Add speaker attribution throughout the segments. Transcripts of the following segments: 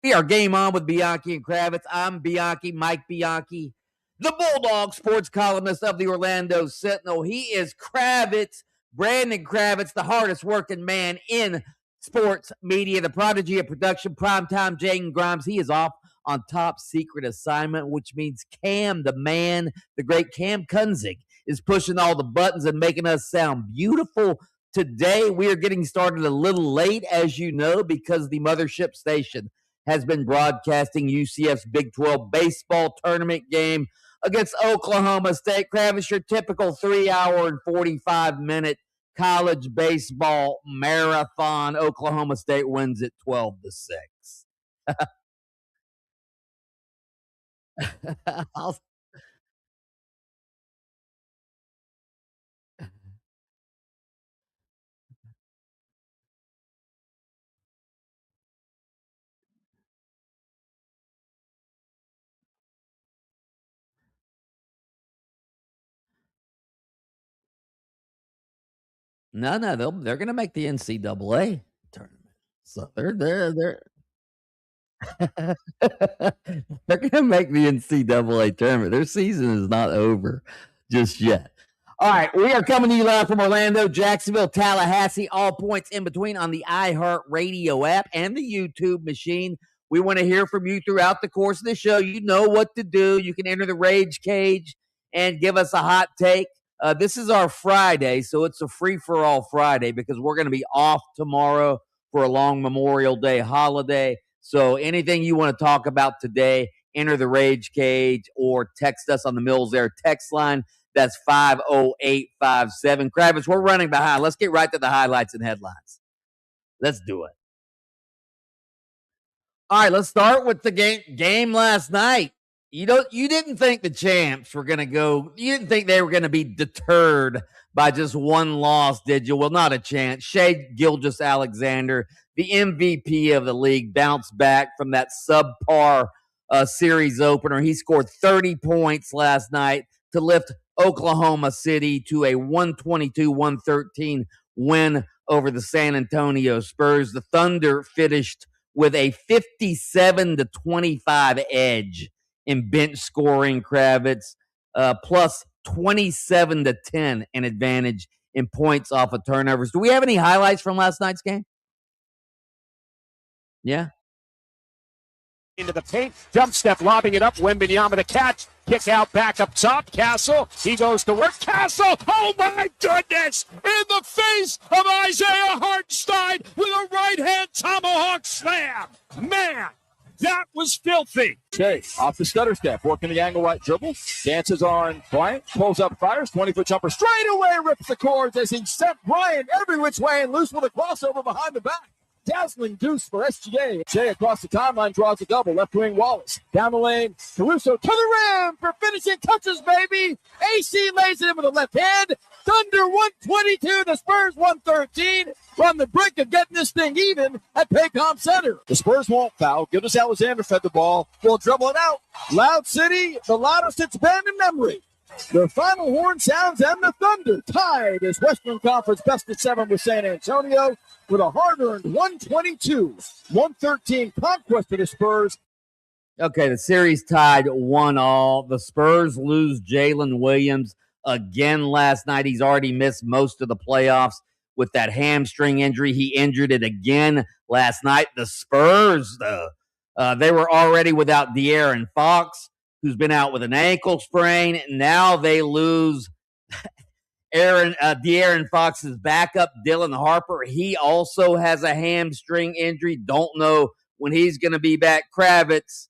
Speaker 1: We are Game On with Bianchi and Kravitz. I'm Bianchi, Mike Bianchi, the Bulldog sports columnist of the Orlando Sentinel. He is Kravitz, Brandon Kravitz, the hardest working man in sports media, the prodigy of production, primetime Jaden Grimes. He is off on top secret assignment, which means Cam, the man, the great Cam Kunzig, is pushing all the buttons and making us sound beautiful. Today, we are getting started a little late, as you know, because the mothership station has been broadcasting UCF's Big 12 baseball tournament game against Oklahoma State. Kravitz, your typical 3-hour and 45-minute college baseball marathon. Oklahoma State wins it 12-6. No, they're going to make the NCAA tournament. So they're they're going to make the NCAA tournament. Their season is not over just yet. All right, we are coming to you live from Orlando, Jacksonville, Tallahassee, all points in between on the iHeart Radio app and the YouTube machine. We want to hear from you throughout the course of the show. You know what to do. You can enter the Rage Cage and give us a hot take. This is our Friday, so it's a free-for-all Friday because we're going to be off tomorrow for a long Memorial Day holiday. So anything you want to talk about today, enter the Rage Cage or text us on the Mills Air text line. That's 50857. Kravitz, we're running behind. Let's get right to the highlights and headlines. Let's do it. All right, let's start with the game last night. You didn't think the champs were going to go. You didn't think they were going to be deterred by just one loss, did you? Well, not a chance. Shai Gilgeous-Alexander, the MVP of the league, bounced back from that subpar series opener. He scored 30 points last night to lift Oklahoma City to a 122-113 win over the San Antonio Spurs. The Thunder finished with a 57-25 edge in bench scoring, Kravitz, plus 27-10 an advantage in points off of turnovers. Do we have any highlights from last night's game? Yeah.
Speaker 2: Into the paint, jump step, lobbing it up. Wembanyama the catch, kick out, back up top. Castle, he goes to work. Castle, oh my goodness! In the face of Isaiah Hartenstein with a right-hand tomahawk slam. Man, that was filthy.
Speaker 3: Okay, off the stutter step, working the angle right dribble, dances on Bryant, pulls up, fires, 20-foot jumper, straight away rips the cords as he sent Bryant every which way and loose with a crossover behind the back. Dazzling deuce for SGA. Jay across the timeline draws a double. Left wing Wallace. Down the lane. Caruso to the rim for finishing touches, baby. AC lays it in with the left hand. Thunder 122. The Spurs 113. We're on the brink of getting this thing even at Paycom Center. The Spurs won't foul. Gilgeous-Alexander fed the ball. Will dribble it out. Loud City, the loudest it's been in memory. The final horn sounds and the Thunder tied as Western Conference best of 7 with San Antonio with a hard-earned 122-113 conquest of the Spurs.
Speaker 1: Okay, the series tied 1-1. The Spurs lose Jalen Williams again last night. He's already missed most of the playoffs with that hamstring injury. He injured it again last night. The Spurs, they were already without De'Aaron Fox, who's been out with an ankle sprain. Now they lose De'Aaron Fox's backup, Dylan Harper. He also has a hamstring injury. Don't know when he's going to be back. Kravitz,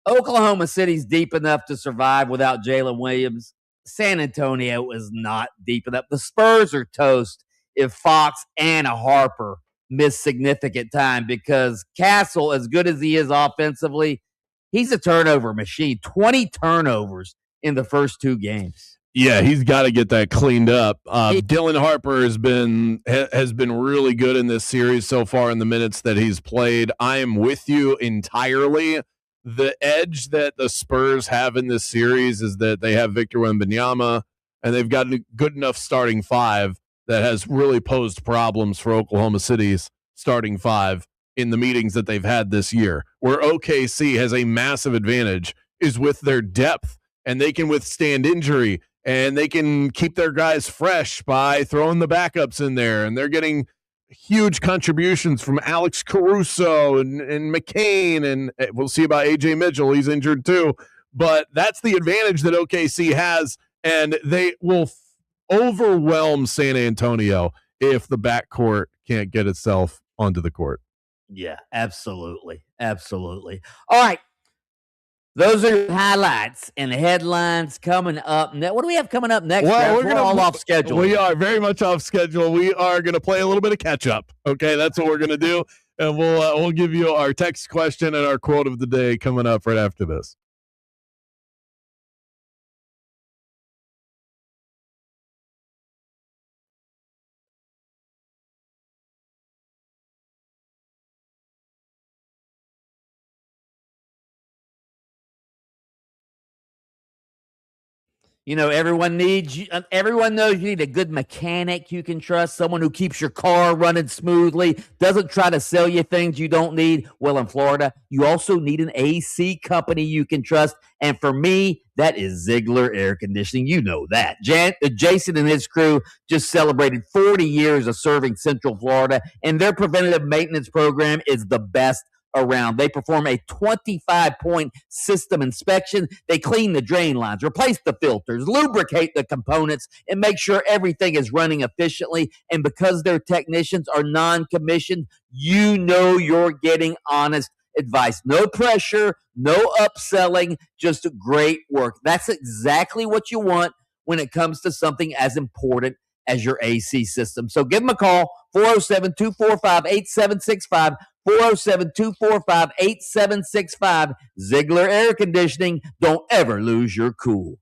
Speaker 1: Oklahoma City's deep enough to survive without Jalen Williams. San Antonio is not deep enough. The Spurs are toast if Fox and Harper miss significant time because Castle, as good as he is offensively, he's a turnover machine. 20 turnovers in the first 2 games.
Speaker 4: Yeah, he's got to get that cleaned up. Dylan Harper has been really good in this series so far in the minutes that he's played. I am with you entirely. The edge that the Spurs have in this series is that they have Victor Wembanyama, and they've got a good enough starting 5 that has really posed problems for Oklahoma City's starting 5 in the meetings that they've had this year, where OKC has a massive advantage is with their depth, and they can withstand injury, and they can keep their guys fresh by throwing the backups in there, and they're getting huge contributions from Alex Caruso and McCain, and we'll see about AJ Mitchell. He's injured too, but that's the advantage that OKC has, and they will overwhelm San Antonio if the backcourt can't get itself onto the court.
Speaker 1: Yeah, absolutely. Absolutely. All right. Those are the highlights and the headlines coming up. What do we have coming up next?
Speaker 4: Well,
Speaker 1: we're all off schedule.
Speaker 4: We are very much off schedule. We are going to play a little bit of catch up. Okay, that's what we're going to do, and we'll give you our text question and our quote of the day coming up right after this.
Speaker 1: You know, everyone knows you need a good mechanic you can trust, someone who keeps your car running smoothly, doesn't try to sell you things you don't need. Well, in Florida, you also need an AC company you can trust. And for me, that is Ziegler Air Conditioning. You know that. Jason and his crew just celebrated 40 years of serving Central Florida, and their preventative maintenance program is the best around. They perform a 25-point system inspection. They clean the drain lines, replace the filters, lubricate the components, and make sure everything is running efficiently. And because their technicians are non-commissioned, you know you're getting honest advice. No pressure, no upselling, just great work. That's exactly what you want when it comes to something as important as your AC system. So give them a call, 407-245-8765, 407-245-8765. Ziegler Air Conditioning. Don't ever lose your cool.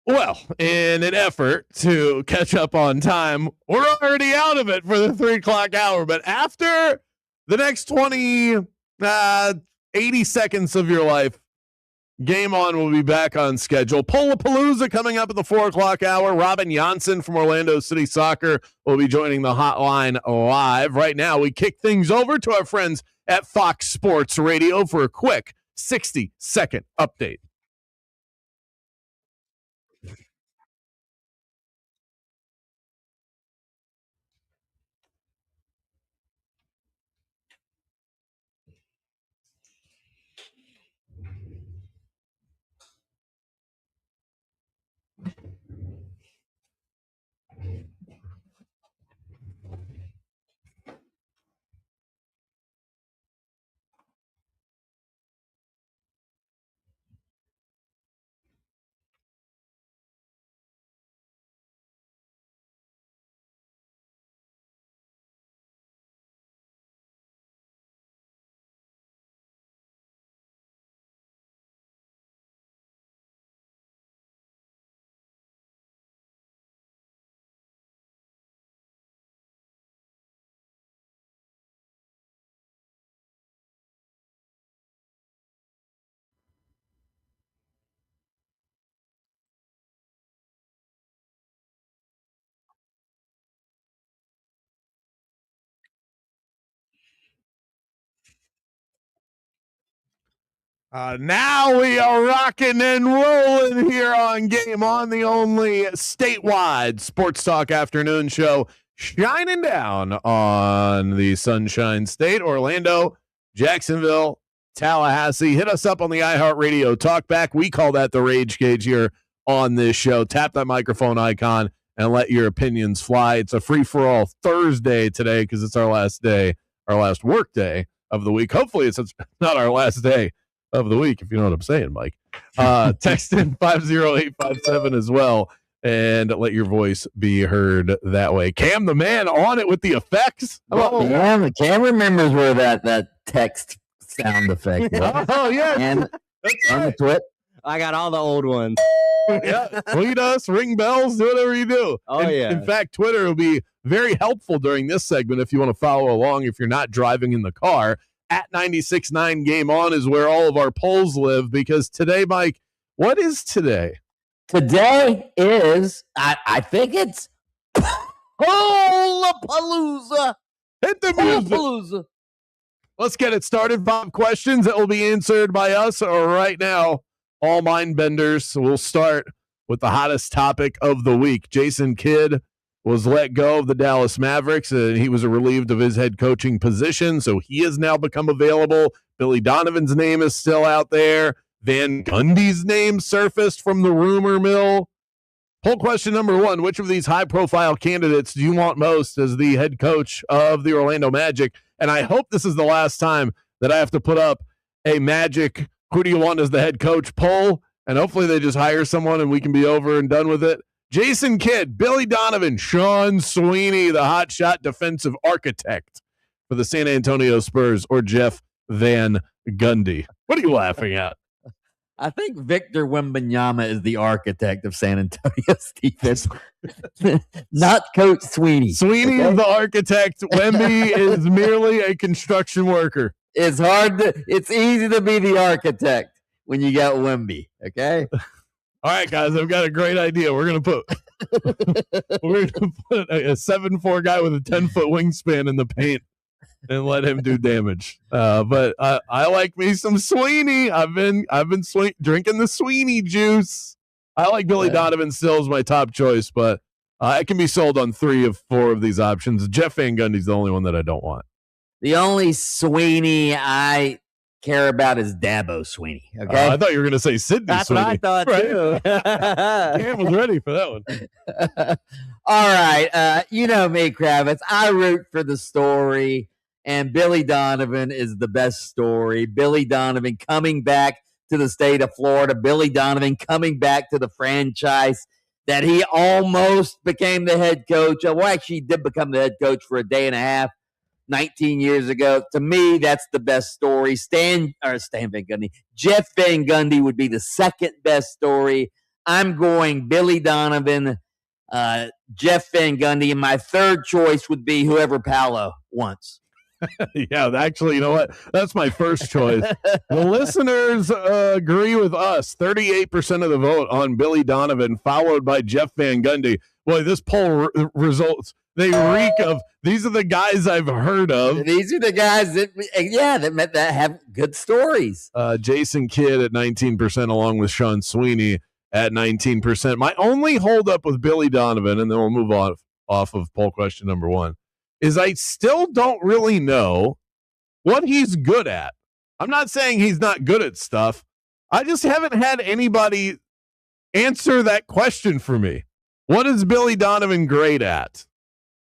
Speaker 4: Well, in an effort to catch up on time, we're already out of it for the 3 o'clock hour. But after the next 80 seconds of your life, Game On will be back on schedule. Poll-A-Palooza coming up at the 4 o'clock hour. Robin Janssen from Orlando City Soccer will be joining the hotline live. Right now, we kick things over to our friends at Fox Sports Radio for a quick 60-second update. Now we are rocking and rolling here on Game On, the only statewide sports talk afternoon show shining down on the Sunshine State, Orlando, Jacksonville, Tallahassee. Hit us up on the iHeart Radio talkback. We call that the Rage Cage here on this show. Tap that microphone icon and let your opinions fly. It's a free-for-all Thursday today because it's our last day, our last work day of the week. Hopefully it's not our last day of the week, if you know what I'm saying, Mike. Text in 50857 as well and let your voice be heard that way. Cam the man on it with the effects.
Speaker 1: Oh, Cam remembers where that text sound effect was.
Speaker 4: Oh, yeah.
Speaker 1: And on the twit.
Speaker 5: I got all the old ones.
Speaker 4: Yeah, tweet us, ring bells, do whatever you do. In fact, Twitter will be very helpful during this segment if you want to follow along if you're not driving in the car. At 96.9 Game On is where all of our polls live, because today, Mike, what is today?
Speaker 1: Today is, I think it's Poll-A-Palooza.
Speaker 4: Hit the music.
Speaker 1: Poll-A-Palooza.
Speaker 4: Let's get it started. 5 questions that will be answered by us right now. All mind benders. So we'll start with the hottest topic of the week. Jason Kidd was let go of the Dallas Mavericks, and he was relieved of his head coaching position, so he has now become available. Billy Donovan's name is still out there. Van Gundy's name surfaced from the rumor mill. Poll question number 1, which of these high-profile candidates do you want most as the head coach of the Orlando Magic? And I hope this is the last time that I have to put up a Magic who do you want as the head coach poll, and hopefully they just hire someone and we can be over and done with it. Jason Kidd, Billy Donovan, Sean Sweeney, the hotshot defensive architect for the San Antonio Spurs, or Jeff Van Gundy. What are you laughing at?
Speaker 1: I think Victor Wembanyama is the architect of San Antonio's defense, not Coach Sweeney.
Speaker 4: Sweeney is the architect. Wemby is merely a construction worker.
Speaker 1: It's easy to be the architect when you got Wemby, okay?
Speaker 4: All right, guys, I've got a great idea. We're gonna put a 7'4" guy with a 10-foot wingspan in the paint and let him do damage. But I like me some Sweeney. I've been drinking the Sweeney juice. I like Billy Donovan still as my top choice, but I can be sold on 3 of 4 of these options. Jeff Van Gundy's the only one that I don't want.
Speaker 1: The only Sweeney I care about is Dabo Sweeney. Okay,
Speaker 4: I thought you were going to say Sidney.
Speaker 5: That's
Speaker 4: Sweeney.
Speaker 5: what I thought too.
Speaker 4: Cam was ready for that one.
Speaker 1: All right, you know me, Kravitz. I root for the story, and Billy Donovan is the best story. Billy Donovan coming back to the state of Florida. Billy Donovan coming back to the franchise that he almost became the head coach. Well, actually, he did become the head coach for a day and a half. 19 years ago. To me, that's the best story. Jeff Van Gundy would be the second best story. I'm going Billy Donovan, Jeff Van Gundy, and my third choice would be whoever Paolo wants.
Speaker 4: Yeah, actually, you know what? That's my first choice. The listeners agree with us. 38% of the vote on Billy Donovan, followed by Jeff Van Gundy. Boy, this poll results, they reek of, these are the guys I've heard of.
Speaker 1: These are the guys that have good stories.
Speaker 4: Jason Kidd at 19%, along with Sean Sweeney at 19%. My only holdup with Billy Donovan, and then we'll move on off of poll question number 1, is I still don't really know what he's good at. I'm not saying he's not good at stuff. I just haven't had anybody answer that question for me. What is Billy Donovan great at?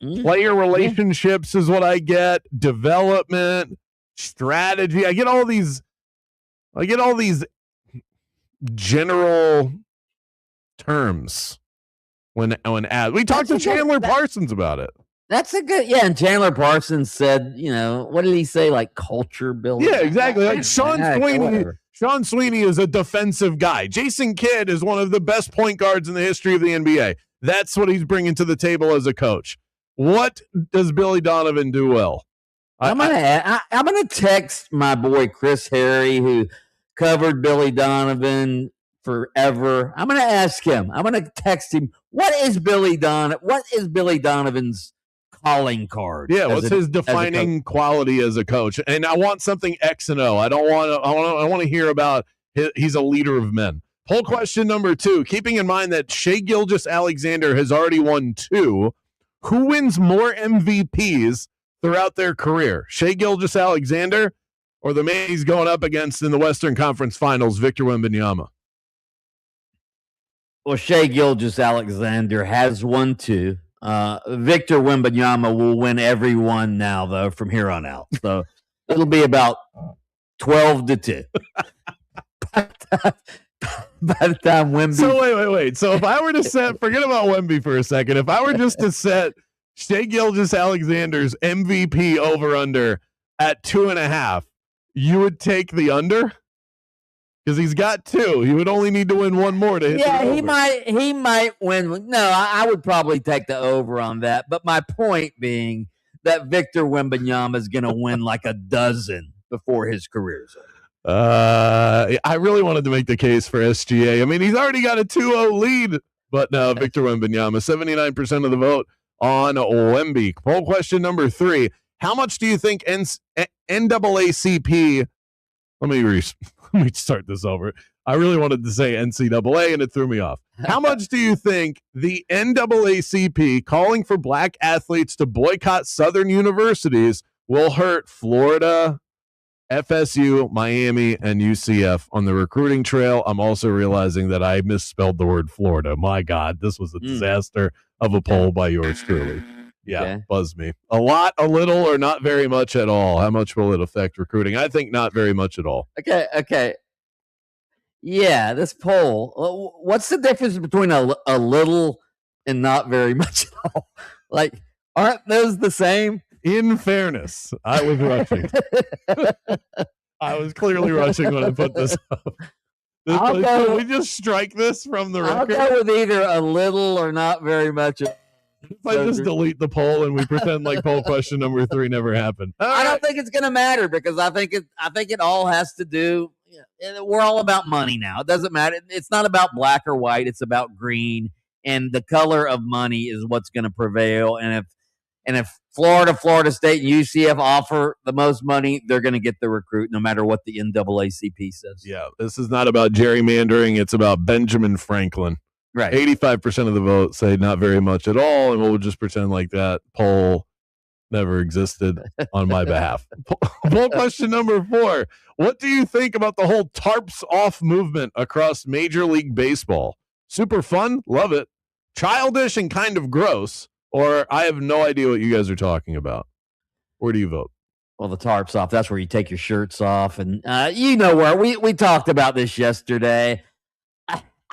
Speaker 4: Player relationships is what I get. Development, strategy. I get all these general terms when asked. We talked to Chandler Parsons about it.
Speaker 1: That's a good, and Chandler Parsons said, what did he say? Like culture building?
Speaker 4: Yeah, exactly. Like Sean Sweeney is a defensive guy. Jason Kidd is one of the best point guards in the history of the NBA. That's what he's bringing to the table as a coach. What does Billy Donovan do well?
Speaker 1: I'm gonna text my boy Chris Harry, who covered Billy Donovan forever. I'm gonna ask him. I'm gonna text him. What is Billy Donovan's calling card?
Speaker 4: Yeah, what's his defining quality as a coach? And I want something X and O. I want to hear about he's a leader of men. Poll question number 2, keeping in mind that Shai Gilgeous-Alexander has already won 2, who wins more MVPs throughout their career? Shai Gilgeous-Alexander or the man he's going up against in the Western Conference Finals, Victor Wembanyama?
Speaker 1: Well, Shai Gilgeous-Alexander has won 2. Victor Wembanyama will win every one now, though, from here on out. So it'll be about 12-2. By the time Wemby.
Speaker 4: So wait. So if I were to forget about Wemby for a second. If I were just to set Shai Gilgeous-Alexander's MVP over/under at 2.5, you would take the under? Because he's got 2. He would only need to win 1 more to hit the over.
Speaker 1: He might win. No, I would probably take the over on that. But my point being that Victor Wembanyama is going to win like a dozen before his career's over.
Speaker 4: I really wanted to make the case for SGA. I mean, he's already got a 2-0 lead. But no, Victor Wembanyama, 79% of the vote on Wemby. Poll question number 3. How much do you think NAACP... Let me start this over. I really wanted to say NCAA, and it threw me off. How much do you think the NAACP calling for black athletes to boycott Southern universities will hurt Florida, FSU, Miami, and UCF on the recruiting trail? I'm also realizing that I misspelled the word Florida. My God, this was a disaster of a poll by yours truly. Yeah, buzz me. A lot, a little, or not very much at all. How much will it affect recruiting? I think not very much at all.
Speaker 1: Okay. Yeah, this poll. What's the difference between a little and not very much at all? Like, aren't those the same?
Speaker 4: In fairness, I was rushing. I was clearly rushing when I put this up. Can we just strike this from the record?
Speaker 1: I'll go with either a little or not very much.
Speaker 4: If I just delete the poll and we pretend like poll question number 3 never happened.
Speaker 1: I don't think it's going to matter because I think it all has to do. We're all about money now. It doesn't matter. It's not about black or white. It's about green, and the color of money is what's going to prevail. And if Florida State, and UCF offer the most money, they're going to get the recruit no matter what the NAACP says.
Speaker 4: Yeah, this is not about gerrymandering. It's about Benjamin Franklin.
Speaker 1: Right.
Speaker 4: 85% of the vote say not very much at all, and we'll just pretend like that poll never existed on my behalf. Poll question number 4. What do you think about the whole tarps off movement across Major League Baseball? Super fun? Love it. Childish and kind of gross? Or I have no idea what you guys are talking about. Where do you vote?
Speaker 1: Well, the tarps off, that's where you take your shirts off. And where we talked about this yesterday.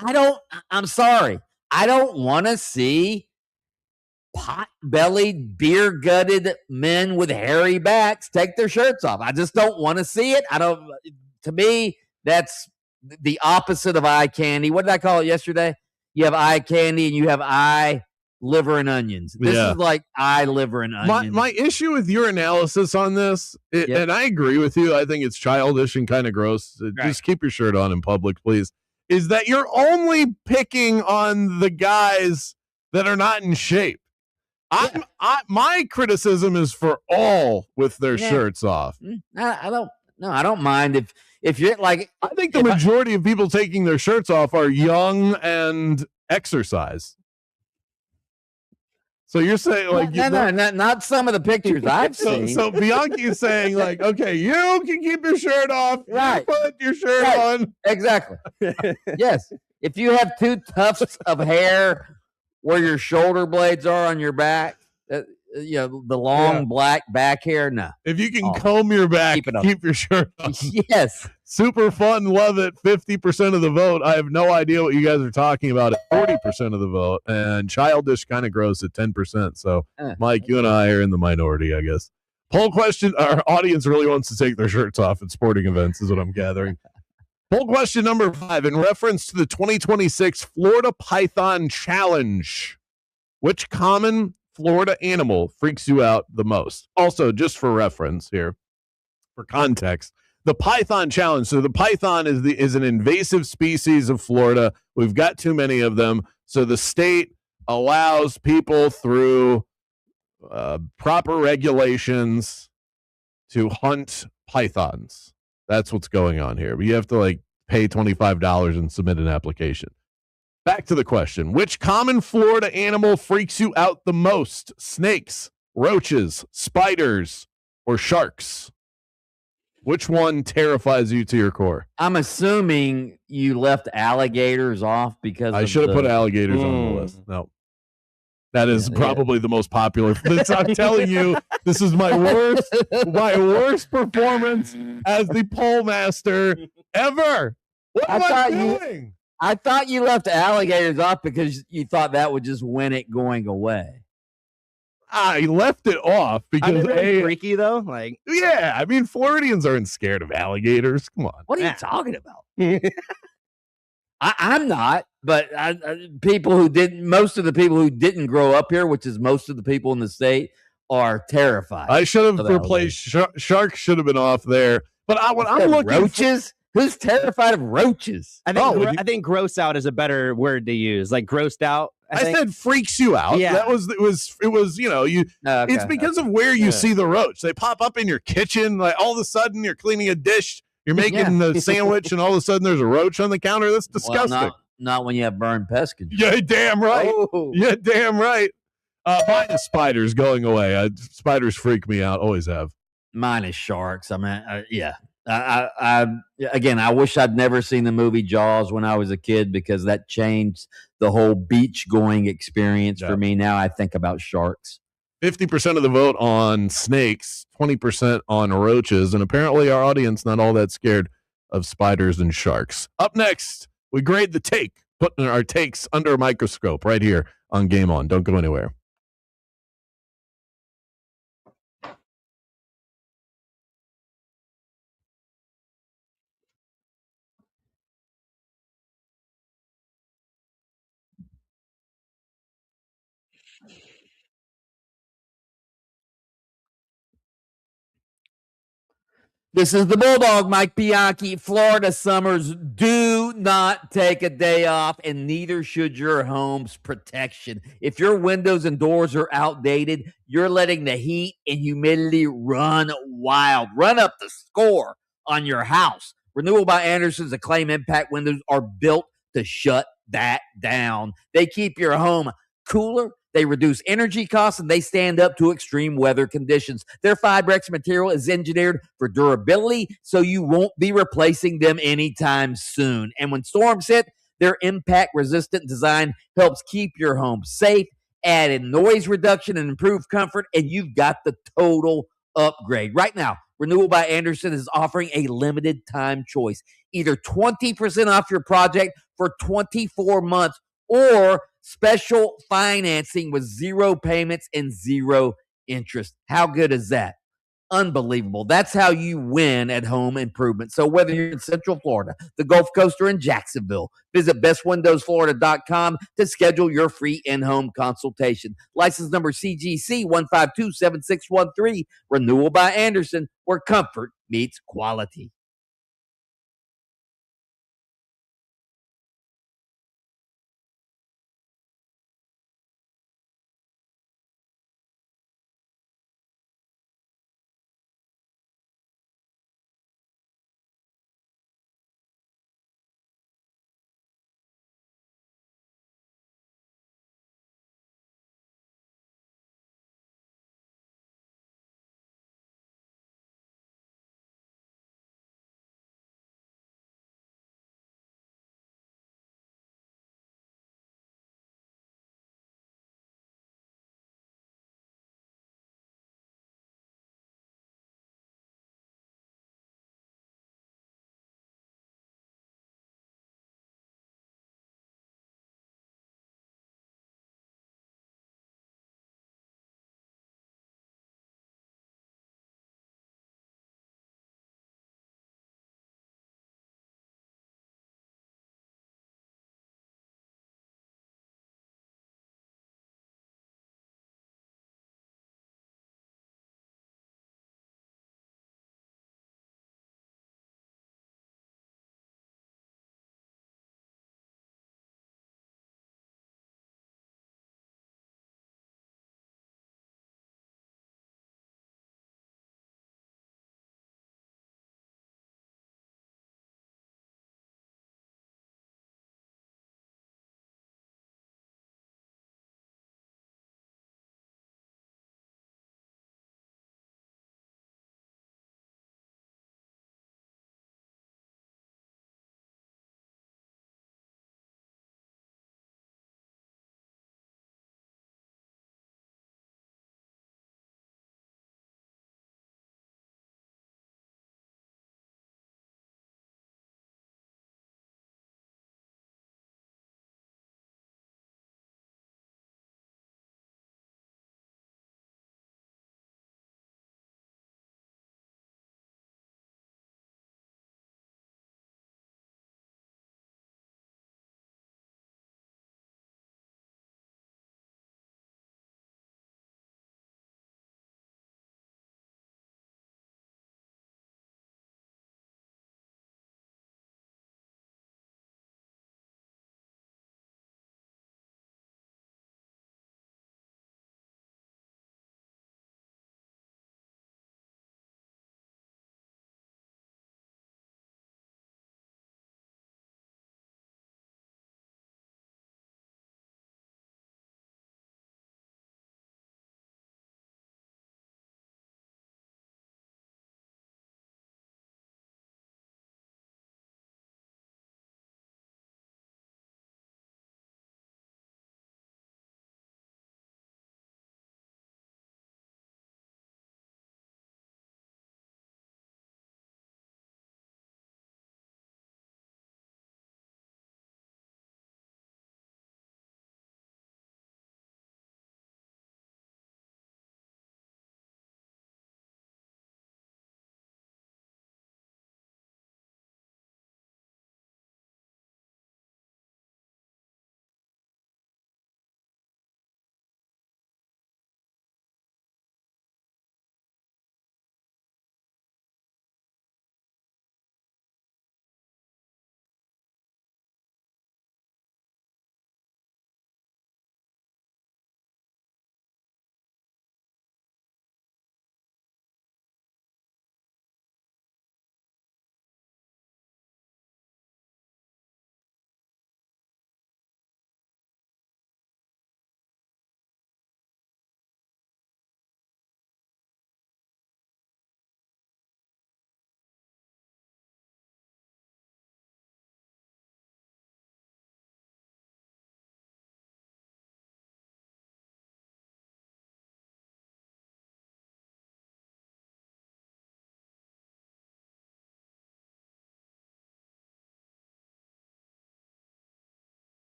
Speaker 1: I'm sorry. I don't want to see pot-bellied, beer-gutted men with hairy backs take their shirts off. I just don't want to see it. To me, that's the opposite of eye candy. What did I call it yesterday? You have eye candy and you have eye, liver, and onions. This is like eye, liver, and onions.
Speaker 4: My issue with your analysis on this, and I agree with you, I think it's childish and kind of gross. Just keep your shirt on in public, please, is that you're only picking on the guys that are not in shape. My criticism is for all with their shirts off.
Speaker 1: I don't mind if you're like.
Speaker 4: I think the majority of people taking their shirts off are young and exercise. So you're saying like
Speaker 1: not some of the pictures I've seen.
Speaker 4: So Bianchi is saying like, okay, you can keep your shirt off,
Speaker 1: right?
Speaker 4: Put your shirt on.
Speaker 1: Exactly. Yes. If you have two tufts of hair where your shoulder blades are on your back, the long black back hair, no.
Speaker 4: If you can comb your back, keep your shirt on.
Speaker 1: Yes.
Speaker 4: Super fun, love it. 50% of the vote. I have no idea what you guys are talking about at 40% of the vote, and childish, kind of gross at 10%. So, Mike, you and I are in the minority, I guess. Poll question: our audience really wants to take their shirts off at sporting events, is what I'm gathering. Poll question number 5, in reference to the 2026 Florida Python Challenge. Which common Florida animal freaks you out the most? Also, just for reference here, for context, the Python Challenge. So the python is an invasive species of Florida. We've got too many of them. So the state allows people through proper regulations to hunt pythons. That's what's going on here. But you have to pay $25 and submit an application. Back to the question. Which common Florida animal freaks you out the most? Snakes, roaches, spiders, or sharks? Which one terrifies you to your core?
Speaker 1: I'm assuming you left alligators off because
Speaker 4: I should have put alligators on the list. No. That is probably the most popular. I'm telling you, this is my worst performance as the poll master ever. What am I doing?
Speaker 1: I thought you left alligators off because you thought that would just win it going away.
Speaker 4: I left it off because
Speaker 5: freaky though.
Speaker 4: I mean, Floridians aren't scared of alligators. Come on.
Speaker 1: What are you talking about? I'm not, but most of the people who didn't grow up here, which is most of the people in the state, are terrified.
Speaker 4: I should have replaced sharks. Should have been off there. But I'm looking
Speaker 1: roaches. Who's terrified of roaches?
Speaker 5: I think gross out is a better word to use. Like grossed out.
Speaker 4: I said freaks you out. Yeah. It was it's because of where you see the roach. They pop up in your kitchen. Like all of a sudden you're cleaning a dish, you're making a sandwich, and all of a sudden there's a roach on the counter. That's disgusting.
Speaker 1: Well, not when you have burned pest control.
Speaker 4: Yeah, damn right. Oh. Yeah, damn right. Mine is spiders going away. Spiders freak me out. Always have.
Speaker 1: Mine is sharks. I mean, yeah. I wish I'd never seen the movie Jaws when I was a kid because that changed the whole beach going experience for me. Now I think about sharks.
Speaker 4: 50% of the vote on snakes, 20% on roaches, and apparently our audience not all that scared of spiders and sharks. Up next, we grade the take, putting our takes under a microscope right here on Game On. Don't go anywhere.
Speaker 1: This is the Bulldog, Mike Bianchi. Florida summers do not take a day off, and neither should your home's protection. If your windows and doors are outdated, you're letting the heat and humidity run wild. Run up the score on your house. Renewal by Anderson's Acclaim Impact windows are built to shut that down. They keep your home cooler. They reduce energy costs, and they stand up to extreme weather conditions. Their Fibrex material is engineered for durability, so you won't be replacing them anytime soon. And when storms hit, their impact-resistant design helps keep your home safe, add in noise reduction and improve comfort, and you've got the total upgrade. Right now, Renewal by Anderson is offering a limited time choice. Either 20% off your project for 24 months or special financing with 0 payments and 0 interest. How good is that? Unbelievable. That's how you win at home improvement. So whether you're in Central Florida, the Gulf Coast, or in Jacksonville, visit bestwindowsflorida.com to schedule your free in-home consultation. License number CGC 1527613. Renewal by Anderson, where comfort meets quality.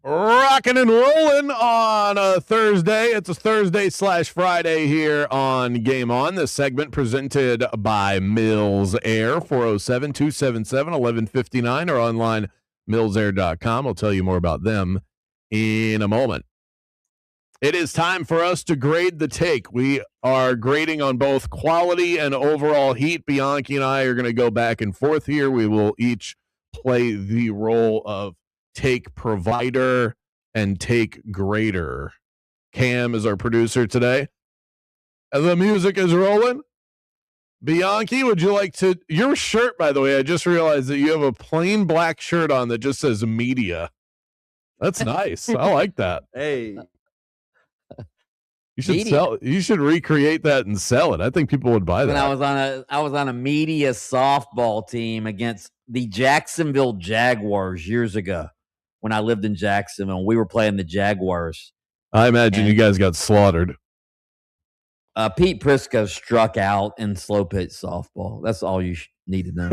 Speaker 4: Rocking and rolling on a Thursday. It's a Thursday/Friday here on Game On. This segment presented by Mills Air, 407-277-1159 or online millsair.com. I'll tell you more about them in a moment. It is time for us to grade the take. We are grading on both quality and overall heat. Bianchi and I are going to go back and forth here. We will each play the role of take provider and take grader. Cam is our producer today. As the music is rolling, Bianchi, would you like to... Your shirt, by the way, I just realized that you have a plain black shirt on that just says media. That's nice. I like that.
Speaker 1: Hey.
Speaker 4: You should sell. You should recreate that and sell it. I think people would buy that.
Speaker 1: When I was on a media softball team against the Jacksonville Jaguars years ago. When I lived in Jacksonville, we were playing the Jaguars.
Speaker 4: I imagine you guys got slaughtered.
Speaker 1: Pete Prisco struck out in slow pitch softball. That's all you need to know.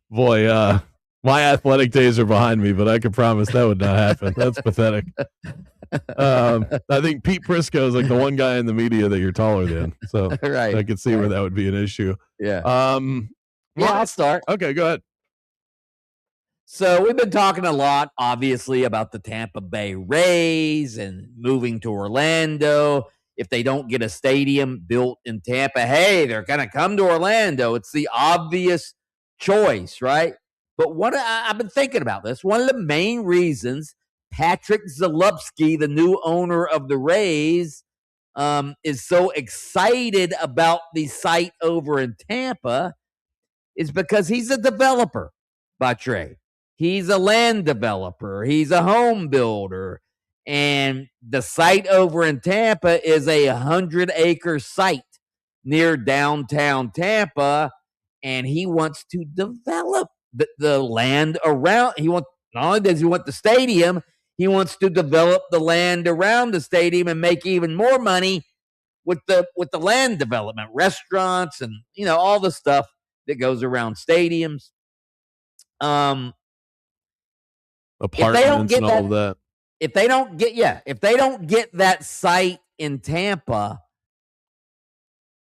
Speaker 4: Boy, my athletic days are behind me, but I can promise that would not happen. That's pathetic. I think Pete Prisco is like the one guy in the media that you're taller than. So
Speaker 1: right.
Speaker 4: I could see where that would be an issue.
Speaker 1: Yeah. I'll start.
Speaker 4: Okay, go ahead.
Speaker 1: So we've been talking a lot, obviously, about the Tampa Bay Rays and moving to Orlando. If they don't get a stadium built in Tampa, hey, they're going to come to Orlando. It's the obvious choice, right? But I've been thinking about this. One of the main reasons Patrick Zalupski, the new owner of the Rays, is so excited about the site over in Tampa is because he's a developer by trade. He's a land developer. He's a home builder. And the site over in Tampa is a 100-acre site near downtown Tampa. And he wants to develop the land around. Not only does he want the stadium, he wants to develop the land around the stadium and make even more money with the land development, restaurants, and all the stuff that goes around stadiums.
Speaker 4: Apartments and all of that.
Speaker 1: If they don't get that site in Tampa,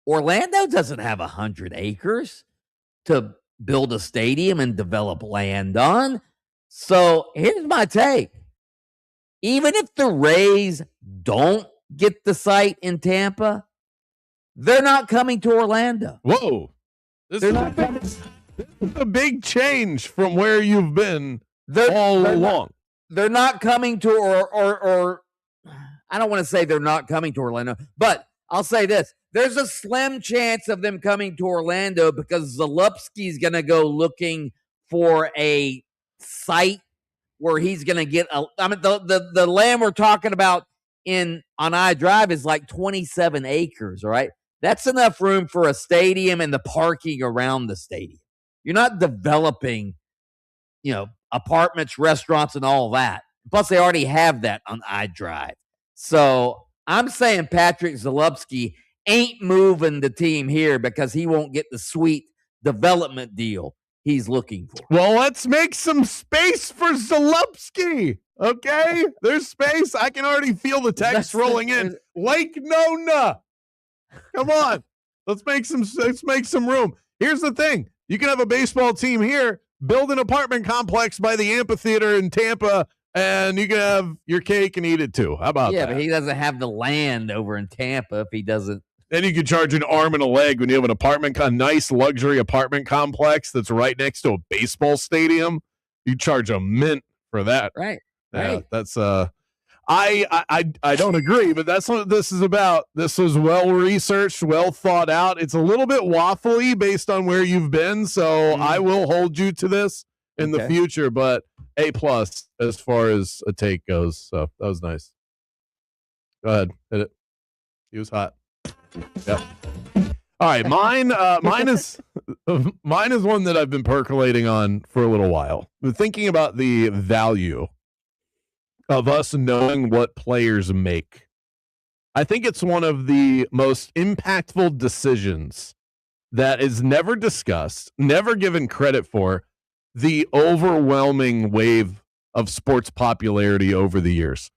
Speaker 1: Orlando doesn't have 100 acres to build a stadium and develop land on. So here's my take. Even if the Rays don't get the site in Tampa, they're not coming to Orlando.
Speaker 4: Whoa. This is a big change from where you've been all along.
Speaker 1: They're not coming to, or I don't want to say they're not coming to Orlando, but I'll say this. There's a slim chance of them coming to Orlando because Zalupski's going to go looking for a site where he's going to get the land we're talking about on iDrive is like 27 acres, all right? That's enough room for a stadium and the parking around the stadium. You're not developing, apartments, restaurants, and all that. Plus, they already have that on iDrive. So I'm saying Patrick Zalupski ain't moving the team here because he won't get the sweet development deal he's looking for.
Speaker 4: Well, let's make some space for Zalupski. Okay? There's space. I can already feel the text rolling in. Lake Nona. Come on. Let's make some room. Here's the thing. You can have a baseball team here, build an apartment complex by the amphitheater in Tampa, and you can have your cake and eat it too. How about that?
Speaker 1: Yeah, but he doesn't have the land over in Tampa if he doesn't.
Speaker 4: Then you could charge an arm and a leg when you have a nice luxury apartment complex that's right next to a baseball stadium. You charge a mint for that.
Speaker 1: Right.
Speaker 4: Yeah,
Speaker 1: right.
Speaker 4: That's I don't agree, but that's what this is about. This was well researched, well thought out. It's a little bit waffly based on where you've been, so I will hold you to this in the future, but A+ as far as a take goes. So that was nice. Go ahead, hit it. He was hot. Yep. All right, mine is one that I've been percolating on for a little while. Been thinking about the value of us knowing what players make. I think it's one of the most impactful decisions that is never discussed, never given credit for, the overwhelming wave of sports popularity over the years.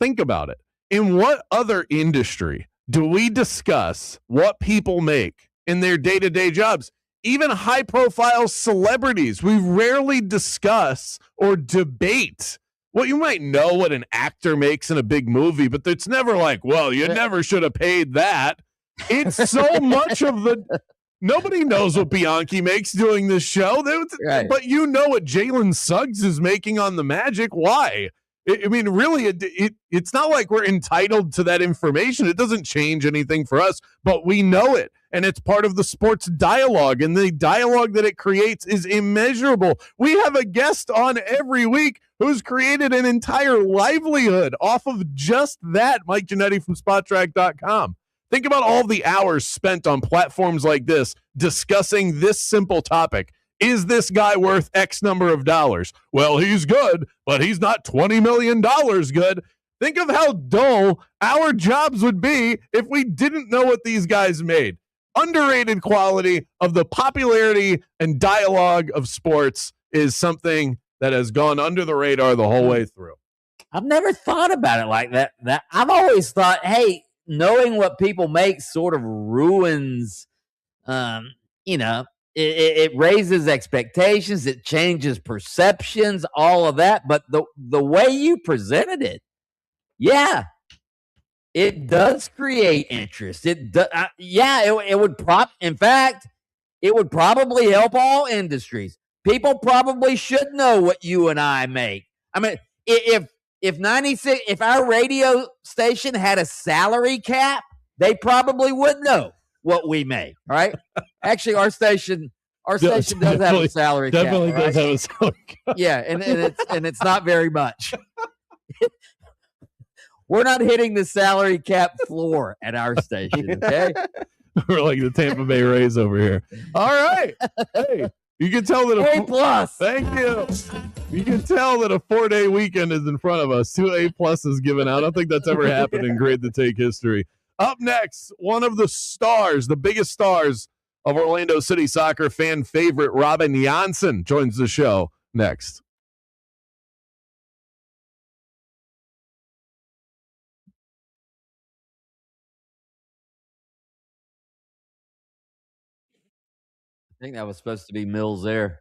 Speaker 4: Think about it. In what other industry do we discuss what people make in their day-to-day jobs? Even high-profile celebrities, we rarely discuss or debate. Well, you might know what an actor makes in a big movie, but it's never like, well, you never should have paid that. It's so much of the nobody knows what Bianchi makes doing this show.
Speaker 1: Right.
Speaker 4: But you know what Jalen Suggs is making on the Magic. Why? I mean, really, it's not like we're entitled to that information. It doesn't change anything for us, but we know it. And it's part of the sports dialogue. And the dialogue that it creates is immeasurable. We have a guest on every week who's created an entire livelihood off of just that. Mike Giannetti from SpotTrack.com. Think about all the hours spent on platforms like this discussing this simple topic. Is this guy worth X number of dollars? Well, he's good, but he's not $20 million good. Think of how dull our jobs would be if we didn't know what these guys made. Underrated quality of the popularity and dialogue of sports is something that has gone under the radar the whole way through.
Speaker 1: I've never thought about it like that. I've always thought, hey, knowing what people make sort of ruins, it raises expectations, it changes perceptions, all of that. But the way you presented it, yeah, it does create interest. It would in fact, it would probably help all industries. People probably should know what you and I make. I mean, if our radio station had a salary cap, they probably would know what we make, right? Actually, our station does have a salary cap.
Speaker 4: Definitely does have a salary cap.
Speaker 1: Yeah, and it's not very much. We're not hitting the salary cap floor at our station, okay?
Speaker 4: We're like the Tampa Bay Rays over here. All right. Hey, you can tell that
Speaker 1: A+.
Speaker 4: Thank you. You can tell that a 4-day weekend is in front of us. 2 A+s given out. I don't think that's ever happened in Grade the Take history. Up next, one of the stars, the biggest stars of Orlando City soccer, fan favorite Robin Janssen joins the show next.
Speaker 1: I think that was supposed to be Mills there.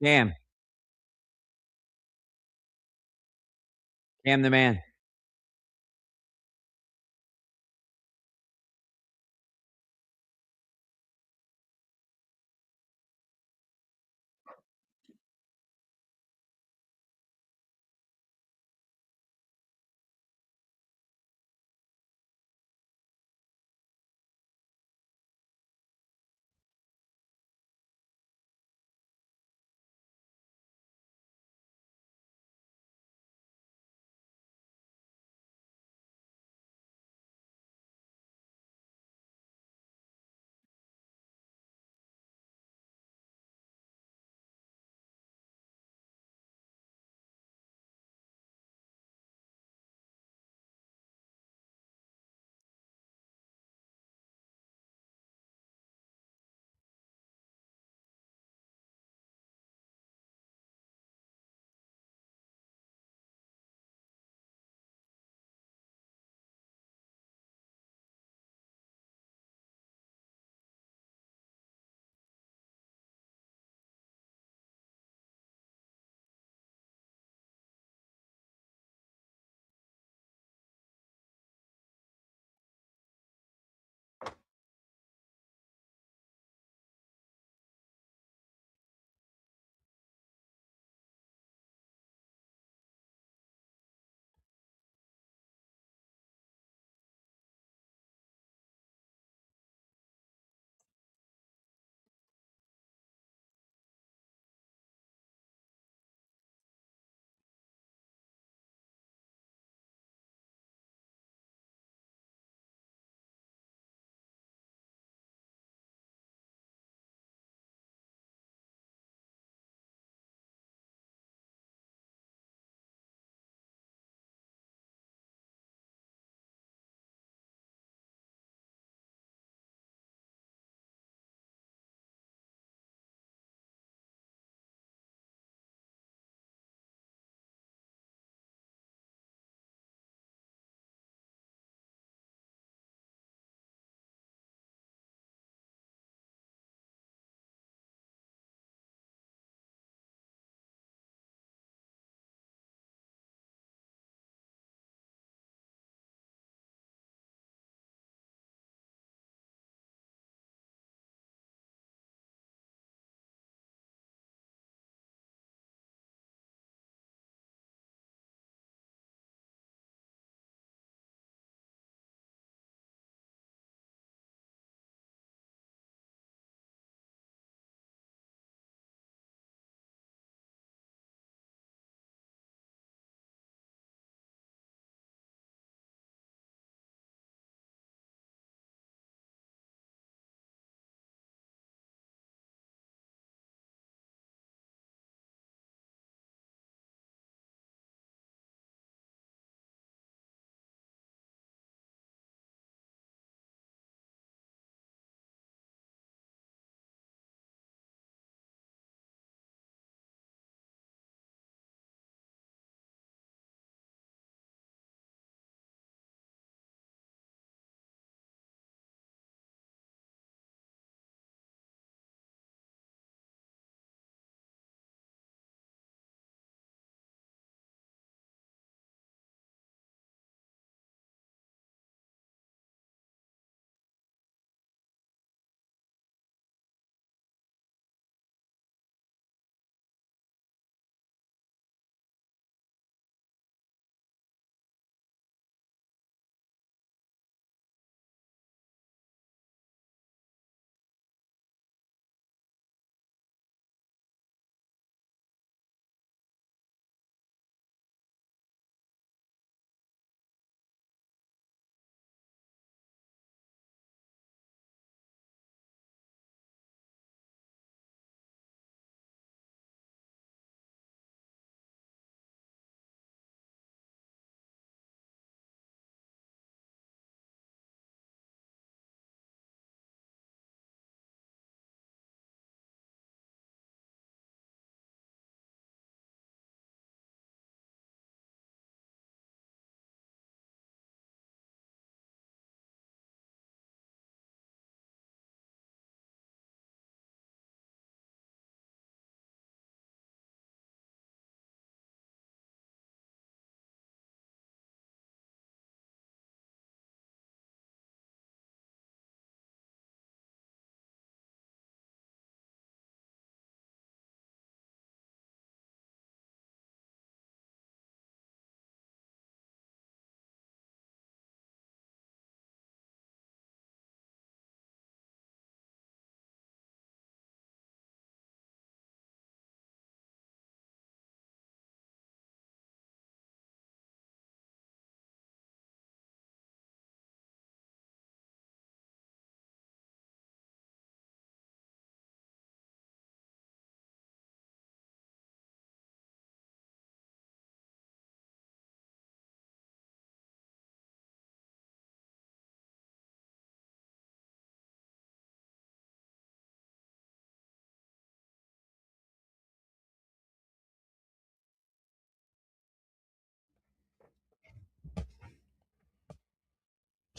Speaker 1: Cam the man.